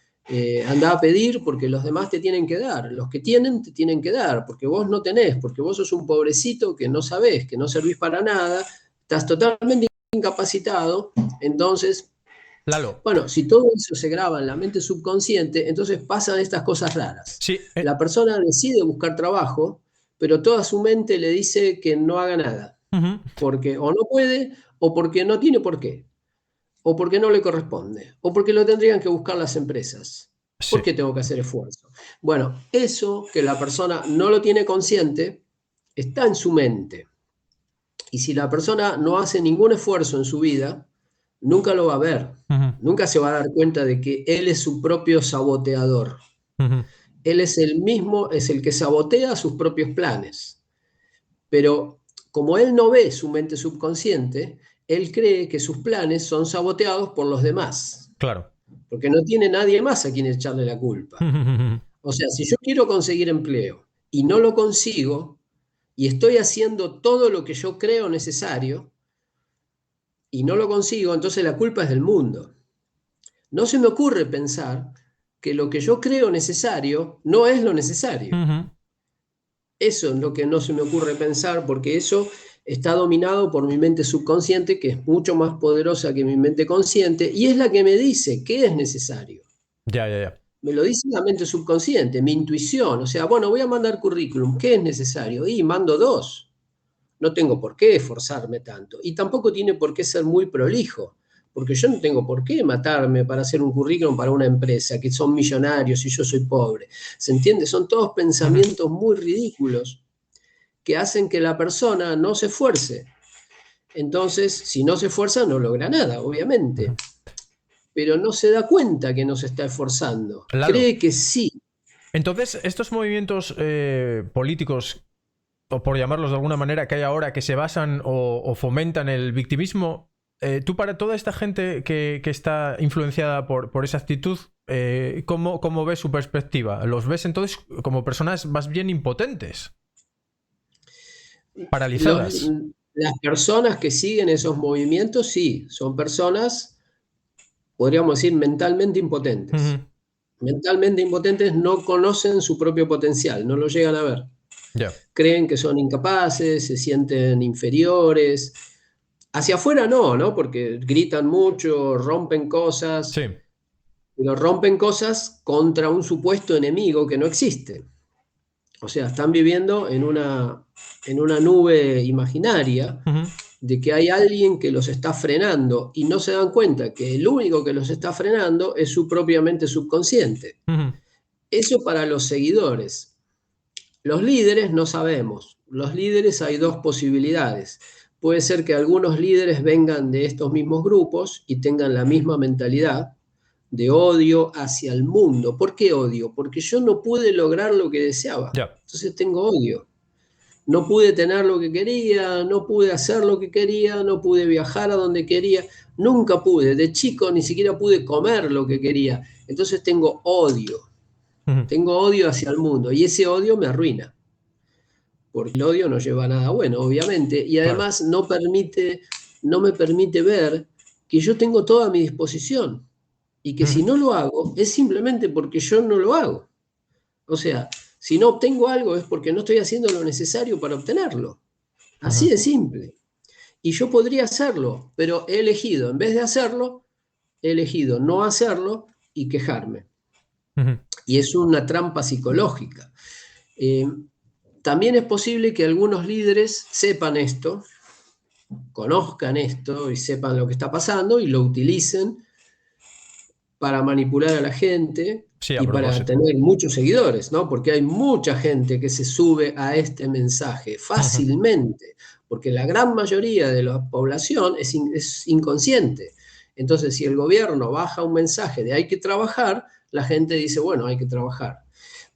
Andá a pedir porque los demás te tienen que dar, los que tienen te tienen que dar, porque vos no tenés, porque vos sos un pobrecito que no sabés, que no servís para nada, estás totalmente incapacitado. Entonces, Lalo. bueno, si todo eso se graba en la mente subconsciente, entonces pasan estas cosas raras. Sí. La persona decide buscar trabajo, pero toda su mente le dice que no haga nada, Ujú. porque o no puede, o porque no tiene por qué, o porque no le corresponde, o porque lo tendrían que buscar las empresas. ¿Por Sí. qué tengo que hacer esfuerzo? Bueno, eso que la persona no lo tiene consciente está en su mente. Y si la persona no hace ningún esfuerzo en su vida, nunca lo va a ver. Ujú. Nunca se va a dar cuenta de que él es su propio saboteador. Ujú. Él es el mismo, es el que sabotea sus propios planes. Pero como él no ve su mente subconsciente, él cree que sus planes son saboteados por los demás, Claro. porque no tiene nadie más a quien echarle la culpa. O sea, si yo quiero conseguir empleo y no lo consigo, y estoy haciendo todo lo que yo creo necesario, y no lo consigo, entonces la culpa es del mundo. No se me ocurre pensar que lo que yo creo necesario no es lo necesario. Eso es lo que no se me ocurre pensar, porque eso está dominado por mi mente subconsciente, que es mucho más poderosa que mi mente consciente, y es la que me dice qué es necesario. Ya, ya, ya. Me lo dice la mente subconsciente, mi intuición. O sea, bueno, voy a mandar currículum, ¿qué es necesario? Y mando 2. No tengo por qué esforzarme tanto. Y tampoco tiene por qué ser muy prolijo, porque yo no tengo por qué matarme para hacer un currículum para una empresa, que son millonarios y yo soy pobre. ¿Se entiende? Son todos pensamientos muy ridículos que hacen que la persona no se esfuerce. Entonces, si no se esfuerza, no logra nada, obviamente. Pero no se da cuenta que no se está esforzando. Claro. Cree que sí. Entonces, estos movimientos políticos, o por llamarlos de alguna manera, que hay ahora, que se basan o fomentan el victimismo, tú para toda esta gente que está influenciada por esa actitud, ¿cómo ves su perspectiva? ¿Los ves entonces como personas más bien impotentes, paralizadas? Las personas que siguen esos movimientos, sí, son personas, podríamos decir, mentalmente impotentes. Mentalmente impotentes, no conocen su propio potencial, no lo llegan a ver. Ya. Creen que son incapaces, se sienten inferiores. Hacia afuera no, porque gritan mucho, rompen cosas, Sí. pero rompen cosas contra un supuesto enemigo que no existe. O sea, están viviendo en una nube imaginaria de que hay alguien que los está frenando y no se dan cuenta que el único que los está frenando es su propia mente subconsciente. Eso para los seguidores. Los líderes no sabemos. Los líderes hay 2 posibilidades. Puede ser que algunos líderes vengan de estos mismos grupos y tengan la misma mentalidad de odio hacia el mundo. ¿Por qué odio? Porque yo no pude lograr lo que deseaba. Ya. Entonces tengo odio. No pude tener lo que quería, no pude hacer lo que quería, no pude viajar a donde quería, nunca pude. De chico ni siquiera pude comer lo que quería. Entonces tengo odio. Tengo odio hacia el mundo y ese odio me arruina. Porque el odio no lleva a nada bueno, obviamente, y Claro. además no me permite ver que yo tengo todo a mi disposición y que si no lo hago es simplemente porque yo no lo hago. O sea, si no obtengo algo es porque no estoy haciendo lo necesario para obtenerlo. Así de simple. Y yo podría hacerlo, pero he elegido, en vez de hacerlo, he elegido no hacerlo y quejarme. Y es una trampa psicológica. También es posible que algunos líderes sepan esto, conozcan esto y sepan lo que está pasando y lo utilicen para manipular a la gente Sí, a y para propósito. tener muchos seguidores, ¿no? Porque hay mucha gente que se sube a este mensaje fácilmente, porque la gran mayoría de la población es inconsciente. Entonces, si el gobierno baja un mensaje de hay que trabajar, la gente dice, bueno, hay que trabajar.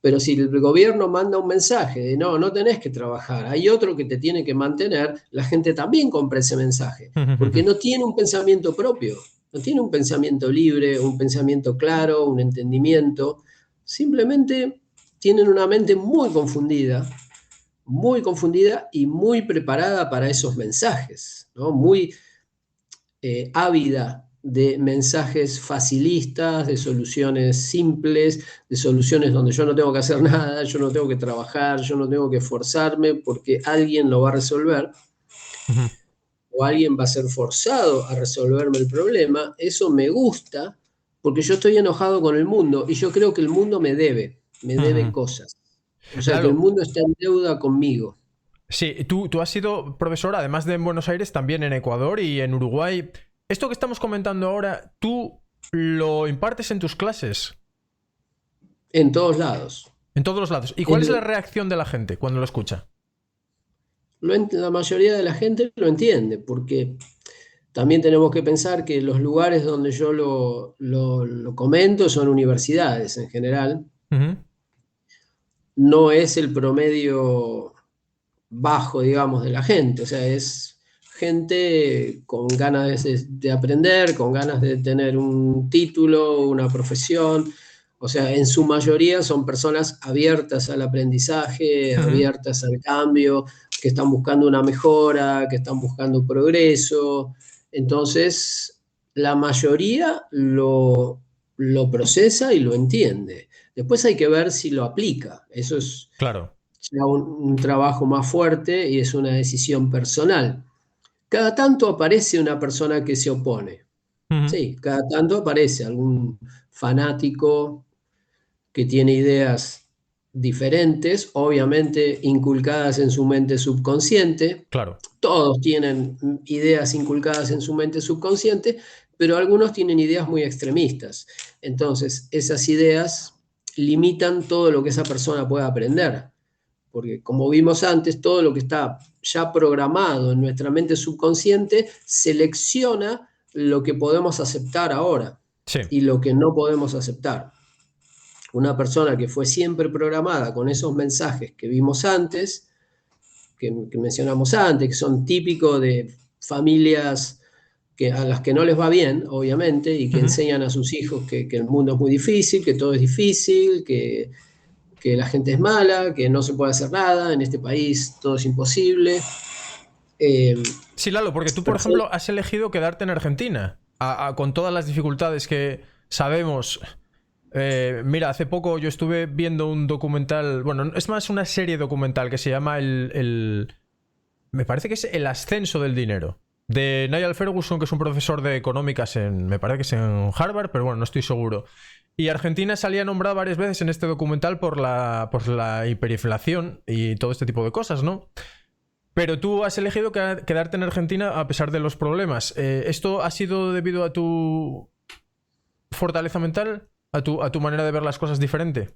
Pero si el gobierno manda un mensaje de no tenés que trabajar, hay otro que te tiene que mantener, la gente también compra ese mensaje, porque no tiene un pensamiento propio, no tiene un pensamiento libre, un pensamiento claro, un entendimiento, simplemente tienen una mente muy confundida y muy preparada para esos mensajes, ¿no? Muy ávida de mensajes facilistas, de soluciones simples, de soluciones donde yo no tengo que hacer nada, yo no tengo que trabajar, yo no tengo que esforzarme porque alguien lo va a resolver o alguien va a ser forzado a resolverme el problema. Eso me gusta porque yo estoy enojado con el mundo y yo creo que el mundo me debe cosas. O sea que el Claro. mundo está en deuda conmigo. Sí, tú has sido profesor, además de en Buenos Aires, también en Ecuador y en Uruguay. Esto que estamos comentando ahora, ¿tú lo impartes en tus clases? En todos lados. En todos los lados. ¿Y cuál es la En, reacción de la gente cuando lo escucha? la mayoría de la gente lo entiende porque también tenemos que pensar que los lugares donde yo lo comento son universidades en general. No es el promedio bajo, digamos, de la gente. O sea, es gente con ganas de aprender, con ganas de tener un título, una profesión. O sea, en su mayoría son personas abiertas al aprendizaje, Ujú. abiertas al cambio, que están buscando una mejora, que están buscando progreso. Entonces, la mayoría lo procesa y lo entiende. Después hay que ver si lo aplica. Eso es Claro. ya un trabajo más fuerte y es una decisión personal. Cada tanto aparece una persona que se opone. Ujú. Sí, cada tanto aparece algún fanático que tiene ideas diferentes, obviamente inculcadas en su mente subconsciente. Claro. Todos tienen ideas inculcadas en su mente subconsciente, pero algunos tienen ideas muy extremistas. Entonces, esas ideas limitan todo lo que esa persona pueda aprender. Porque como vimos antes, todo lo que está ya programado en nuestra mente subconsciente selecciona lo que podemos aceptar ahora Sí. y lo que no podemos aceptar. Una persona que fue siempre programada con esos mensajes que vimos antes, que mencionamos antes, que son típicos de familias a las que no les va bien, obviamente, y que Ujú. enseñan a sus hijos que el mundo es muy difícil, que todo es difícil, que la gente es mala, que no se puede hacer nada, en este país todo es imposible. Eh, Sí, Lalo, porque tú, por Perso- ejemplo, has elegido quedarte en Argentina, con todas las dificultades que sabemos. Mira, hace poco yo estuve viendo un documental, bueno, es más una serie documental que se llama me parece que es El ascenso del dinero, de Niall Ferguson, que es un profesor de económicas me parece que es en Harvard, pero bueno, no estoy seguro. Y Argentina salía nombrada varias veces en este documental por la hiperinflación y todo este tipo de cosas, ¿no? Pero tú has elegido quedarte en Argentina a pesar de los problemas. ¿Esto ha sido debido a tu fortaleza mental? ¿A tu manera de ver las cosas diferente?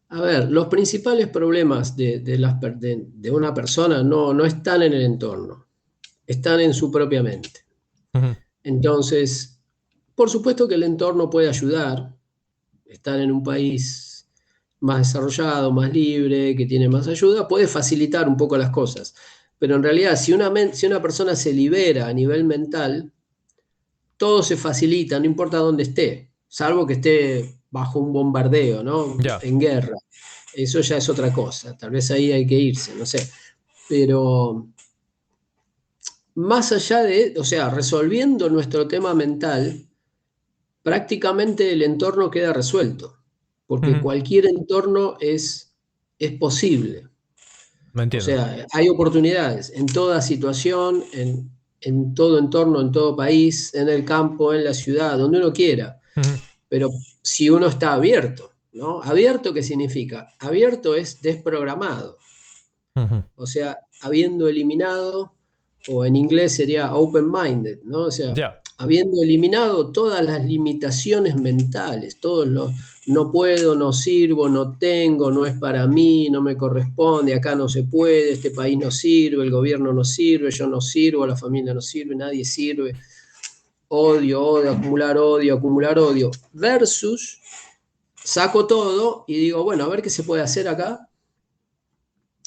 a ver, los principales problemas de una persona no están en el entorno, están en su propia mente. Ujú. Entonces, por supuesto que el entorno puede ayudar, estar en un país más desarrollado, más libre, que tiene más ayuda, puede facilitar un poco las cosas. Pero en realidad, si una persona se libera a nivel mental, todo se facilita, no importa dónde esté, salvo que esté bajo un bombardeo, ¿no? Ya. En guerra. Eso ya es otra cosa, tal vez ahí hay que irse, no sé. Pero más allá de, o sea, resolviendo nuestro tema mental, prácticamente el entorno queda resuelto, porque Ujú. cualquier entorno es posible. Me O entiendo. sea, hay oportunidades en toda situación, en todo entorno, en todo país, en el campo, en la ciudad, donde uno quiera. Ujú. Pero si uno está abierto, ¿no? ¿Abierto qué significa? Abierto es desprogramado. Ujú. O sea, habiendo eliminado, o en inglés sería open-minded, ¿no? O sea, Ya. habiendo eliminado todas las limitaciones mentales, todos los no puedo, no sirvo, no tengo, no es para mí, no me corresponde, acá no se puede, este país no sirve, el gobierno no sirve, yo no sirvo, la familia no sirve, nadie sirve, odio, acumular odio, versus saco todo y digo, bueno, a ver qué se puede hacer acá.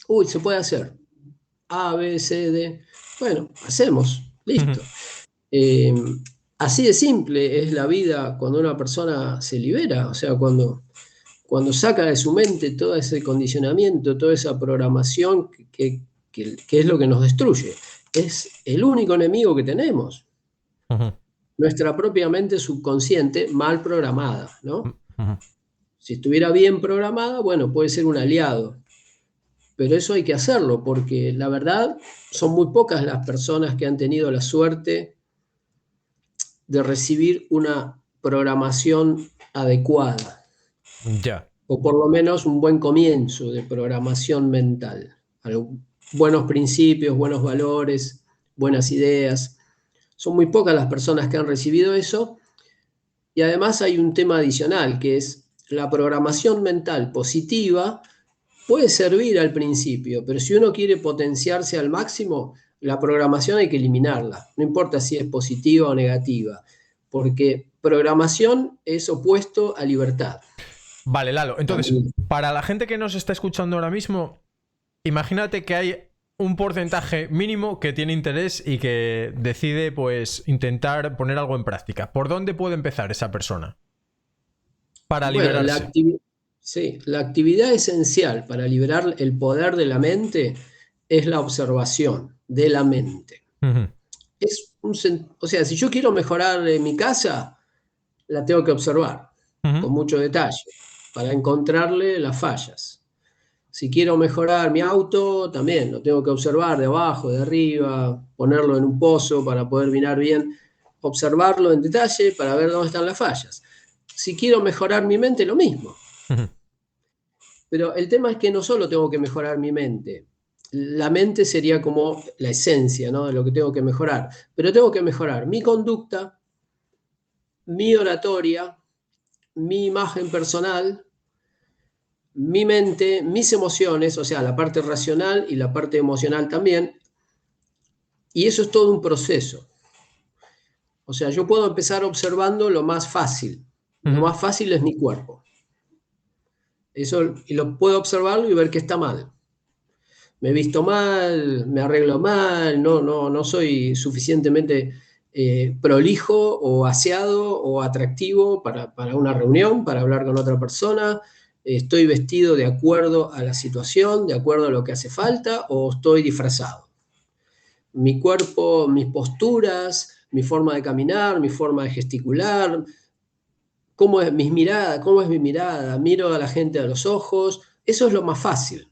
Uy, se puede hacer. A, B, C, D. Bueno, hacemos, Ujú. listo. Eh, Así de simple es la vida cuando una persona se libera, o sea, cuando saca de su mente todo ese condicionamiento, toda esa programación que es lo que nos destruye. Es el único enemigo que tenemos, Ujú. nuestra propia mente subconsciente mal programada, ¿no? Ujú. Si estuviera bien programada, bueno, puede ser un aliado, pero eso hay que hacerlo porque la verdad son muy pocas las personas que han tenido la suerte de recibir una programación adecuada, Ya. o por lo menos un buen comienzo de programación mental. Buenos principios, buenos valores, buenas ideas. Son muy pocas las personas que han recibido eso y además hay un tema adicional que es la programación mental positiva puede servir al principio, pero si uno quiere potenciarse al máximo, la programación hay que eliminarla, no importa si es positiva o negativa, porque programación es opuesto a libertad. Vale, Lalo. Entonces, También. para la gente que nos está escuchando ahora mismo, imagínate que hay un porcentaje mínimo que tiene interés y que decide, pues, intentar poner algo en práctica. ¿Por dónde puede empezar esa persona para Bueno, liberarse? sí, la actividad esencial para liberar el poder de la mente es la observación de la mente. Ujú, O sea, si yo quiero mejorar mi casa, la tengo que observar ujú, con mucho detalle para encontrarle las fallas. Si quiero mejorar mi auto, también lo tengo que observar de abajo, de arriba, ponerlo en un pozo para poder mirar bien, observarlo en detalle para ver dónde están las fallas. Si quiero mejorar mi mente, lo mismo. ujú. Pero el tema es que no solo tengo que mejorar mi mente. La mente sería como la esencia, ¿no?, de lo que tengo que mejorar. Pero tengo que mejorar mi conducta, mi oratoria, mi imagen personal, mi mente, mis emociones, o sea, la parte racional y la parte emocional también. Y eso es todo un proceso. O sea, yo puedo empezar observando lo más fácil. Lo Ujú. más fácil es mi cuerpo. Eso, y lo puedo observarlo y ver que está mal. Me he visto mal, me arreglo mal, no soy suficientemente prolijo o aseado o atractivo para una reunión, para hablar con otra persona. Estoy vestido de acuerdo a la situación, de acuerdo a lo que hace falta, o estoy disfrazado. Mi cuerpo, mis posturas, mi forma de caminar, mi forma de gesticular, cómo es mi mirada, miro a la gente a los ojos. Eso es lo más fácil,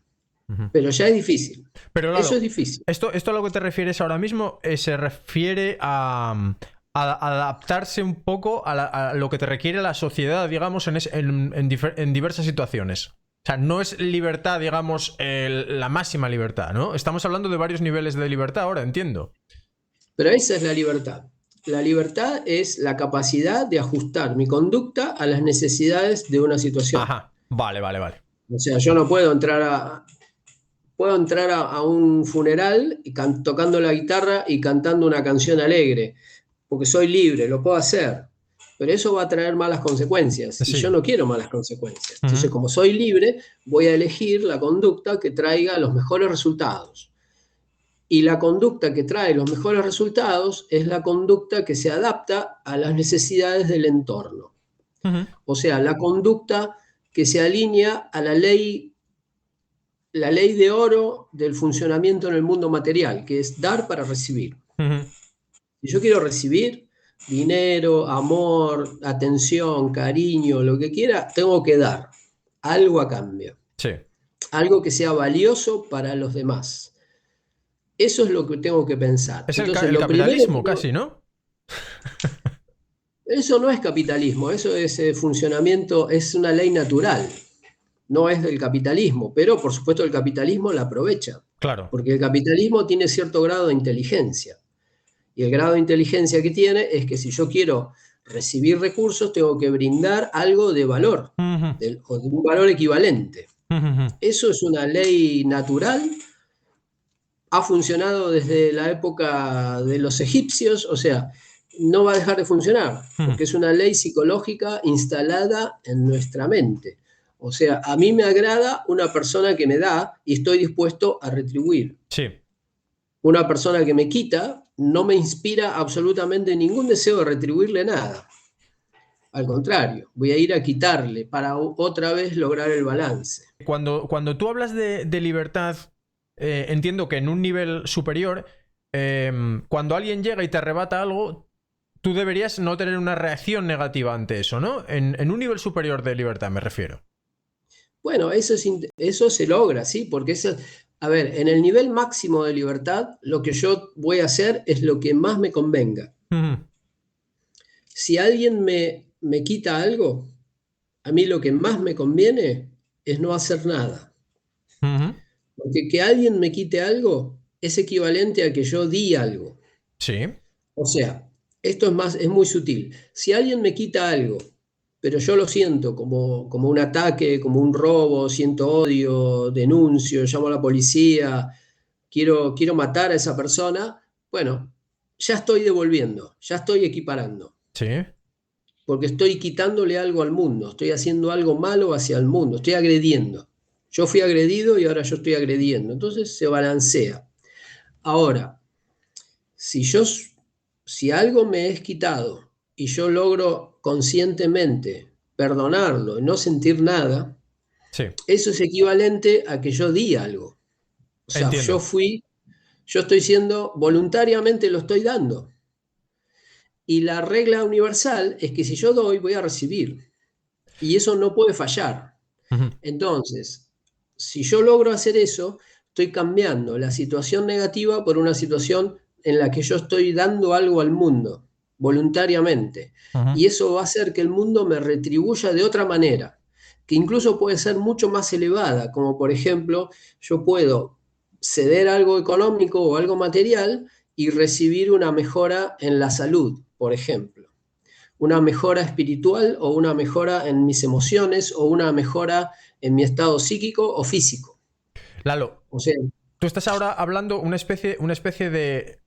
Ujú. pero ya es difícil. Pero Eso es claro, difícil. esto a lo que te refieres ahora mismo se refiere a adaptarse un poco a lo que te requiere la sociedad, digamos, en diversas situaciones. O sea, no es libertad, digamos, la máxima libertad, ¿no? Estamos hablando de varios niveles de libertad ahora, entiendo. Pero esa es la libertad. La libertad es la capacidad de ajustar mi conducta a las necesidades de una situación. Ajá, vale, vale, vale. O sea, yo no puedo entrar a un funeral tocando la guitarra y cantando una canción alegre, porque soy libre, lo puedo hacer. Pero eso va a traer malas consecuencias y yo Sí. no quiero malas consecuencias. Ujú, Entonces, como soy libre, voy a elegir la conducta que traiga los mejores resultados. Y la conducta que trae los mejores resultados es la conducta que se adapta a las necesidades del entorno. ujú, O sea, la conducta que se alinea a la ley de oro del funcionamiento en el mundo material, que es dar para recibir. ujú. Si yo quiero recibir dinero, amor, atención, cariño, lo que quiera, tengo que dar algo a cambio, Sí. algo que sea valioso para los demás. Eso es lo que tengo que pensar. Es Entonces, el lo primero capitalismo, que casi, ¿no? eso no es capitalismo, eso es funcionamiento, es una ley natural, no es del capitalismo, pero por supuesto el capitalismo la aprovecha, Claro. porque el capitalismo tiene cierto grado de inteligencia, y el grado de inteligencia que tiene es que si yo quiero recibir recursos, tengo que brindar algo de valor, Ujú, o de un valor equivalente. ujú, ujú. Eso es una ley natural, ha funcionado desde la época de los egipcios, o sea, no va a dejar de funcionar, Ujú. porque es una ley psicológica instalada en nuestra mente. O sea, a mí me agrada una persona que me da y estoy dispuesto a retribuir. Sí. Una persona que me quita no me inspira absolutamente ningún deseo de retribuirle nada. Al contrario, voy a ir a quitarle para otra vez lograr el balance. Cuando tú hablas de libertad, entiendo que en un nivel superior, cuando alguien llega y te arrebata algo, tú deberías no tener una reacción negativa ante eso, ¿no? En un nivel superior de libertad me refiero. Bueno, eso se logra, ¿sí? Porque a ver, en el nivel máximo de libertad, lo que yo voy a hacer es lo que más me convenga. Ujú, Si alguien me quita algo, a mí lo que más me conviene es no hacer nada. ujú. Porque que alguien me quite algo es equivalente a que yo di algo. Sí. O sea, esto es muy sutil. Si alguien me quita algo, pero yo lo siento como un ataque, como un robo, siento odio, denuncio, llamo a la policía, quiero matar a esa persona, bueno, ya estoy devolviendo, ya estoy equiparando, Sí. porque estoy quitándole algo al mundo, estoy haciendo algo malo hacia el mundo, estoy agrediendo. Yo fui agredido y ahora yo estoy agrediendo, entonces se balancea. Ahora, si algo me es quitado y yo logro conscientemente perdonarlo y no sentir nada, Sí, eso es equivalente a que yo di algo. O sea, entiendo. yo estoy siendo, voluntariamente lo estoy dando. Y la regla universal es que si yo doy, voy a recibir. Y eso no puede fallar. Ujú. Entonces, si yo logro hacer eso, estoy cambiando la situación negativa por una situación en la que yo estoy dando algo al mundo, voluntariamente. Ujú. Y eso va a hacer que el mundo me retribuya de otra manera, que incluso puede ser mucho más elevada, como por ejemplo, yo puedo ceder algo económico o algo material y recibir una mejora en la salud, por ejemplo, una mejora espiritual o una mejora en mis emociones o una mejora en mi estado psíquico o físico. Lalo, O sea, tú estás ahora hablando una especie de,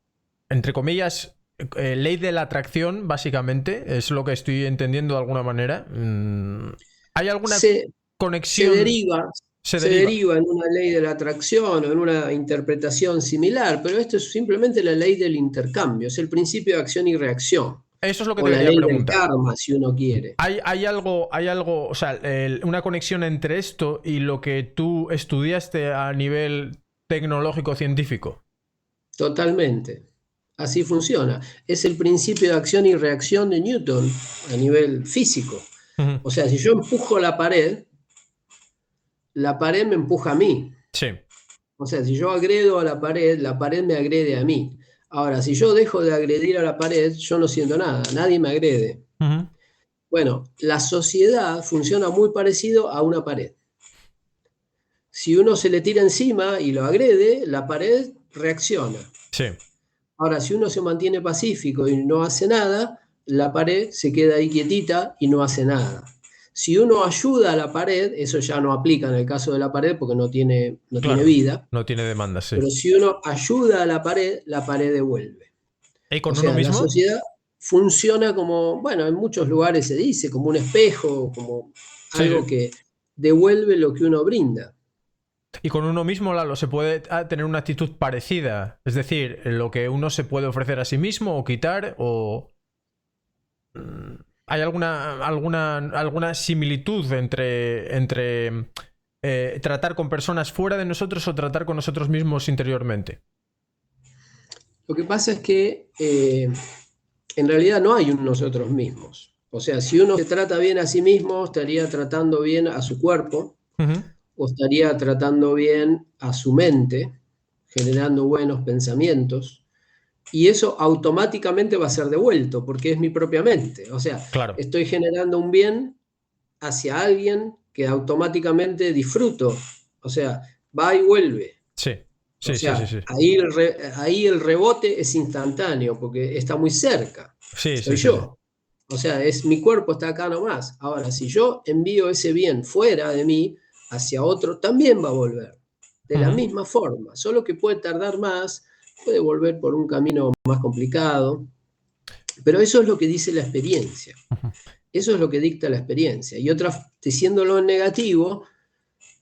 entre comillas, ley de la atracción, básicamente, es lo que estoy entendiendo de alguna manera. ¿Hay alguna se, se conexión? deriva, Se se deriva. deriva en una ley de la atracción o en una interpretación similar, pero esto es simplemente la ley del intercambio, es el principio de acción y reacción, Eso es lo que o te la quería ley del preguntar. karma, si uno quiere. Hay algo, o sea, una conexión entre esto y lo que tú estudiaste a nivel tecnológico científico. Totalmente. Así funciona. Es el principio de acción y reacción de Newton a nivel físico. Ujú. O sea, si yo empujo la pared me empuja a mí. Sí. O sea, si yo agredo a la pared me agrede a mí. Ahora, si yo dejo de agredir a la pared, yo no siento nada, nadie me agrede. Ujú. Bueno, la sociedad funciona muy parecido a una pared. Si uno se le tira encima y lo agrede, la pared reacciona. Sí. Ahora, si uno se mantiene pacífico y no hace nada, la pared se queda ahí quietita y no hace nada. Si uno ayuda a la pared, eso ya no aplica en el caso de la pared porque no tiene Claro. vida, No tiene demanda, sí. pero si uno ayuda a la pared devuelve. ¿Y O con uno sea, la mismo? sociedad funciona como, bueno, en muchos lugares se dice, como un espejo, como Sí, algo sí. que devuelve lo que uno brinda. Y con uno mismo, Lalo, se puede tener una actitud parecida. Es decir, lo que uno se puede ofrecer a sí mismo o quitar o... ¿Hay alguna similitud entre tratar con personas fuera de nosotros o tratar con nosotros mismos interiormente? Lo que pasa es que en realidad no hay un nosotros mismos. O sea, si uno se trata bien a sí mismo, estaría tratando bien a su cuerpo Ujú. o estaría tratando bien a su mente, generando buenos pensamientos, y eso automáticamente va a ser devuelto porque es mi propia mente. O sea, Claro. estoy generando un bien hacia alguien que automáticamente disfruto. O sea, va y vuelve. Sí. O Sí, sí, sí, sea, sí. ahí el rebote es instantáneo porque está muy cerca. Sí, Soy sí, sí, sí. yo. O sea, mi cuerpo está acá nomás. Ahora, si yo envío ese bien fuera de mí hacia otro, también va a volver. De la Ujú. misma forma. Solo que puede tardar más, puede volver por un camino más complicado. Pero eso es lo que dice la experiencia. Ujú. Eso es lo que dicta la experiencia. Y otra, diciéndolo en negativo,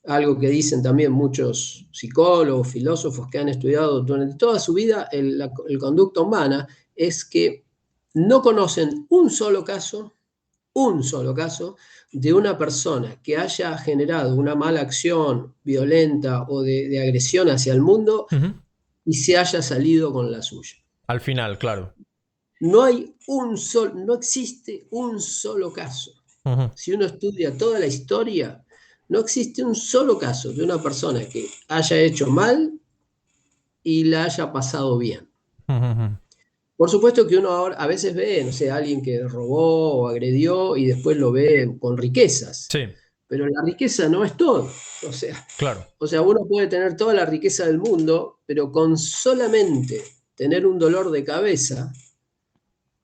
algo que dicen también muchos psicólogos, filósofos que han estudiado durante toda su vida el conducta humana, es que no conocen un solo caso de una persona que haya generado una mala acción violenta o de agresión hacia el mundo Ujú. y se haya salido con la suya. Al final, claro. No existe un solo caso. Ujú. Si uno estudia toda la historia, no existe un solo caso de una persona que haya hecho mal y la haya pasado bien. Ujú. Ujú. Por supuesto que uno ahora a veces ve, no sé, a alguien que robó o agredió y después lo ve con riquezas, Sí, pero la riqueza no es todo. O sea, claro. uno puede tener toda la riqueza del mundo, pero con solamente tener un dolor de cabeza,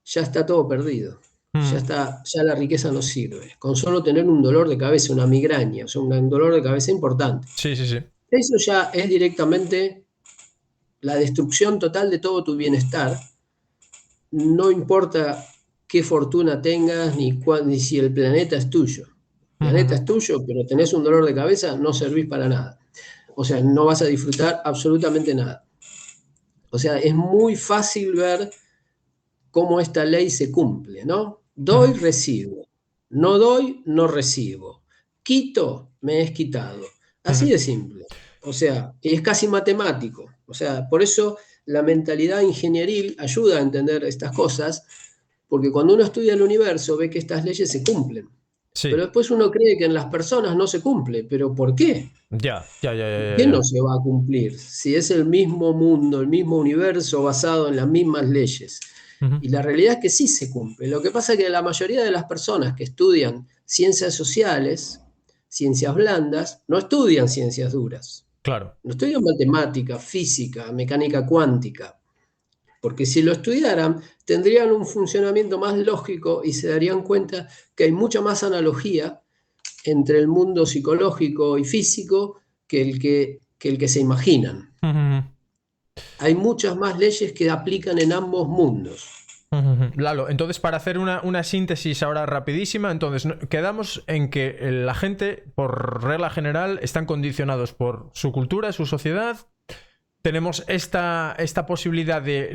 ya está todo perdido. Ya Ujú. está, ya la riqueza no sirve. Con solo tener un dolor de cabeza, una migraña, o sea, un dolor de cabeza importante. Sí, sí, sí. Eso ya es directamente la destrucción total de todo tu bienestar. No importa qué fortuna tengas ni si el planeta es tuyo. El Ujú. planeta Ujú. es tuyo, pero tenés un dolor de cabeza, no servís para nada. O sea, no vas a disfrutar absolutamente nada. O sea, es muy fácil ver cómo esta ley se cumple, ¿no? Doy, Ujú, recibo. No doy, no recibo. Quito, me es quitado. Así ujú. de simple. O sea, es casi matemático. O sea, por eso la mentalidad ingenieril ayuda a entender estas cosas, porque cuando uno estudia el universo ve que estas leyes se cumplen. Pero Sí, después uno cree que en las personas no se cumple. ¿Pero por qué? ya, ya, ya, ¿Por ya, qué no ya. se va a cumplir? Si es el mismo mundo, el mismo universo basado en las mismas leyes. Ujú. Y la realidad es que sí se cumple. Lo que pasa es que la mayoría de las personas que estudian ciencias sociales, ciencias blandas, no estudian ciencias duras. Claro. No estudian matemática, física, mecánica cuántica. Porque si lo estudiaran, tendrían un funcionamiento más lógico y se darían cuenta que hay mucha más analogía entre el mundo psicológico y físico que el que se imaginan. Ujú, Hay muchas más leyes que aplican en ambos mundos. ujú, ujú. Lalo, entonces para hacer una síntesis ahora rapidísima, entonces quedamos en que la gente, por regla general, están condicionados por su cultura, su sociedad. Tenemos esta posibilidad de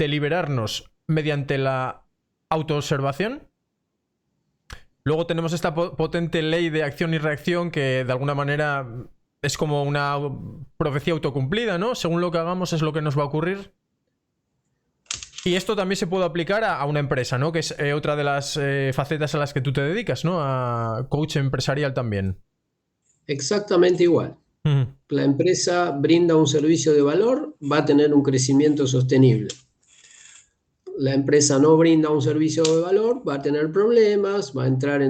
liberarnos mediante la autoobservación. Luego tenemos esta potente ley de acción y reacción que de alguna manera es como una profecía autocumplida, ¿no? Según lo que hagamos es lo que nos va a ocurrir. Y esto también se puede aplicar a una empresa, ¿no? Que es otra de las facetas a las que tú te dedicas, ¿no? A coach empresarial también. Exactamente igual. Ujú. La empresa brinda un servicio de valor, va a tener un crecimiento sostenible. La empresa no brinda un servicio de valor, va a tener problemas, va a entrar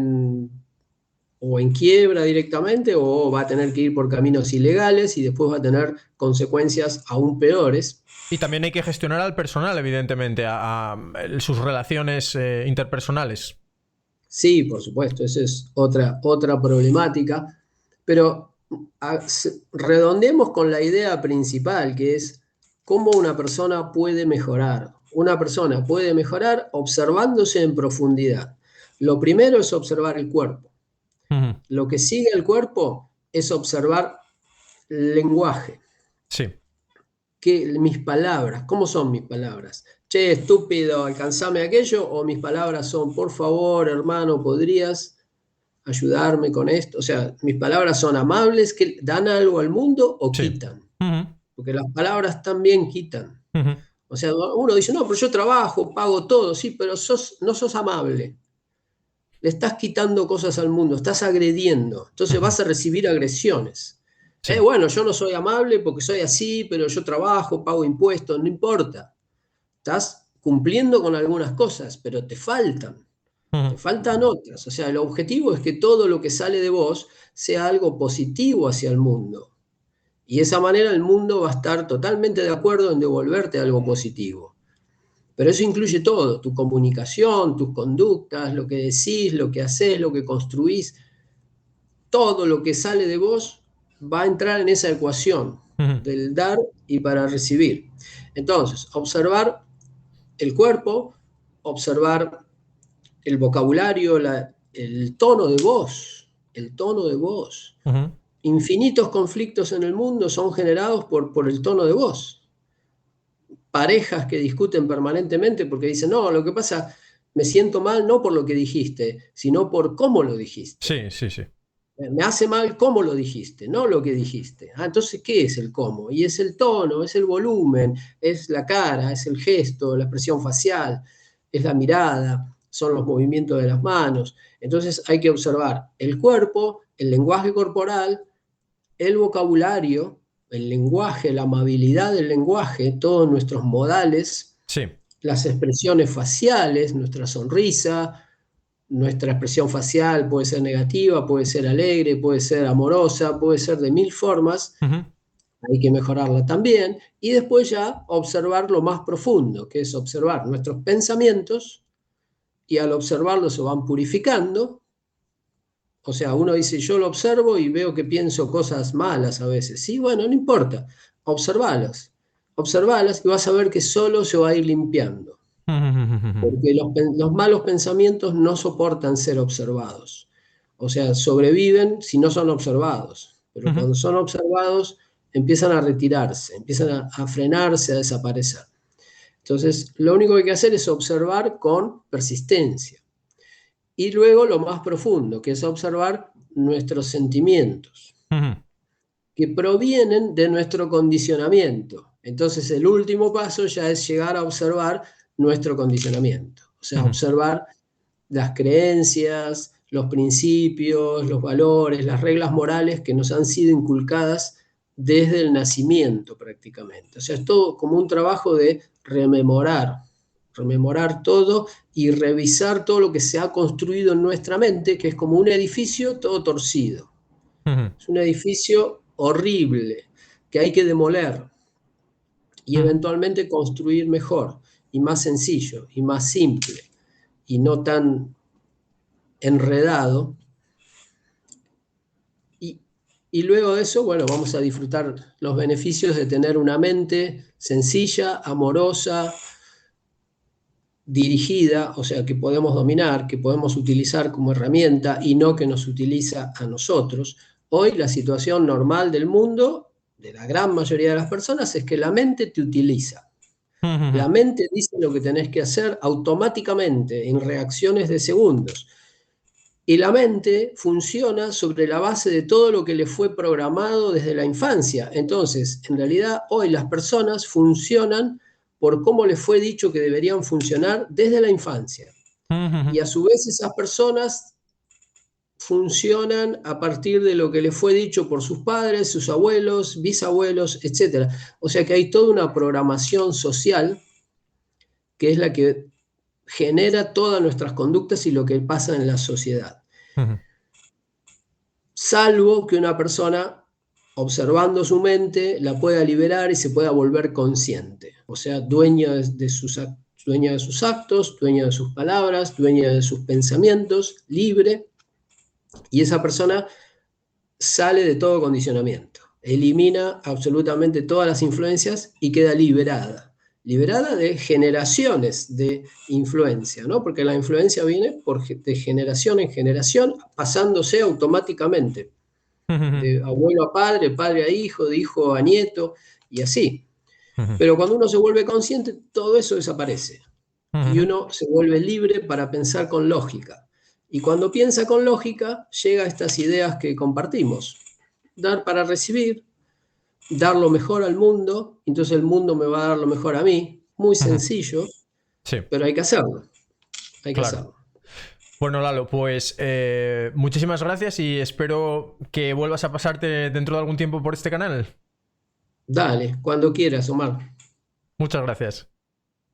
o en quiebra directamente o va a tener que ir por caminos ilegales y después va a tener consecuencias aún peores. Y también hay que gestionar al personal, evidentemente, a sus relaciones interpersonales. Sí, por supuesto, esa es otra problemática, pero redondemos con la idea principal, que es cómo una persona puede mejorar. Una persona puede mejorar observándose en profundidad. Lo primero es observar el cuerpo. Ujú. Lo que sigue el cuerpo es observar el lenguaje. Sí. Mis palabras, ¿cómo son mis palabras? Che, estúpido, alcanzame aquello, o mis palabras son, por favor, hermano, ¿podrías ayudarme con esto? O sea, mis palabras son amables, que dan algo al mundo o Sí. quitan, Ujú, porque las palabras también quitan. ujú, O sea, uno dice, no, pero yo trabajo, pago todo, sí, pero no sos amable. Le estás quitando cosas al mundo, estás agrediendo. Entonces ujú. vas a recibir agresiones. Sí. Bueno, yo no soy amable porque soy así, pero yo trabajo, pago impuestos, no importa. Estás cumpliendo con algunas cosas, pero Ujú, te faltan otras. O sea, el objetivo es que todo lo que sale de vos sea algo positivo hacia el mundo. Y de esa manera el mundo va a estar totalmente de acuerdo en devolverte algo positivo. Pero eso incluye todo, tu comunicación, tus conductas, lo que decís, lo que haces, lo que construís. Todo lo que sale de vos va a entrar en esa ecuación ujú. del dar y para recibir. Entonces, observar el cuerpo, observar el vocabulario, el tono de voz, el tono de voz. Ujú. Infinitos conflictos en el mundo son generados por el tono de voz. Parejas que discuten permanentemente porque dicen, no, lo que pasa, me siento mal no por lo que dijiste, sino por cómo lo dijiste. Sí, sí, sí. Me hace mal cómo lo dijiste, no lo que dijiste. Entonces, ¿qué es el cómo? Y es el tono, es el volumen, es la cara, es el gesto, la expresión facial, es la mirada, son los movimientos de las manos. Entonces hay que observar el cuerpo, el lenguaje corporal, el vocabulario, el lenguaje, la amabilidad del lenguaje, todos nuestros modales, Sí. las expresiones faciales, nuestra sonrisa, nuestra expresión facial puede ser negativa, puede ser alegre, puede ser amorosa, puede ser de mil formas, Ujú, hay que mejorarla también. Y después ya observar lo más profundo, que es observar nuestros pensamientos, y al observarlos se van purificando. O sea, uno dice, yo lo observo y veo que pienso cosas malas a veces. Sí, bueno, no importa, observalas, observalas y vas a ver que solo se va a ir limpiando. ujú, ujú, ujú. Porque los malos pensamientos no soportan ser observados. O sea, sobreviven si no son observados, pero Ujú. cuando son observados empiezan a retirarse, empiezan a frenarse, a desaparecer. Entonces, lo único que hay que hacer es observar con persistencia. Y luego lo más profundo, que es observar nuestros sentimientos, que provienen de nuestro condicionamiento. Entonces, el último paso ya es llegar a observar nuestro condicionamiento. O sea, observar las creencias, los principios, los valores, las reglas morales que nos han sido inculcadas desde el nacimiento prácticamente. O sea, es todo como un trabajo de rememorar todo y revisar todo lo que se ha construido en nuestra mente, que es como un edificio todo torcido. Es un edificio horrible que hay que demoler y eventualmente construir mejor y más sencillo y más simple y no tan enredado. Y luego de eso, bueno, vamos a disfrutar los beneficios de tener una mente sencilla, amorosa, dirigida, o sea, que podemos dominar, que podemos utilizar como herramienta y no que nos utiliza a nosotros. Hoy la situación normal del mundo, de la gran mayoría de las personas, es que la mente te utiliza. La mente dice lo que tenés que hacer automáticamente, en reacciones de segundos. Y la mente funciona sobre la base de todo lo que le fue programado desde la infancia. Entonces, en realidad, hoy las personas funcionan por cómo les fue dicho que deberían funcionar desde la infancia. Y a su vez esas personas funcionan a partir de lo que les fue dicho por sus padres, sus abuelos, bisabuelos, etc. O sea que hay toda una programación social que es la que genera todas nuestras conductas y lo que pasa en la sociedad. Salvo que una persona, observando su mente, la pueda liberar y se pueda volver consciente. O sea, dueña de sus actos, dueña de sus palabras, dueña de sus pensamientos, libre. Y esa persona sale de todo condicionamiento, elimina absolutamente todas las influencias y queda liberada de generaciones de influencia, ¿no? Porque la influencia viene de generación en generación, pasándose automáticamente, de abuelo a padre, padre a hijo, de hijo a nieto, y así. Pero cuando uno se vuelve consciente, todo eso desaparece, y uno se vuelve libre para pensar con lógica. Y cuando piensa con lógica, llega a estas ideas que compartimos. Dar para recibir, dar lo mejor al mundo, entonces el mundo me va a dar lo mejor a mí. Muy sencillo, sí, pero hay que hacerlo. Hay que claro. hacerlo. Bueno, Lalo, pues muchísimas gracias y espero que vuelvas a pasarte dentro de algún tiempo por este canal. Dale, cuando quieras, Omar. Muchas gracias.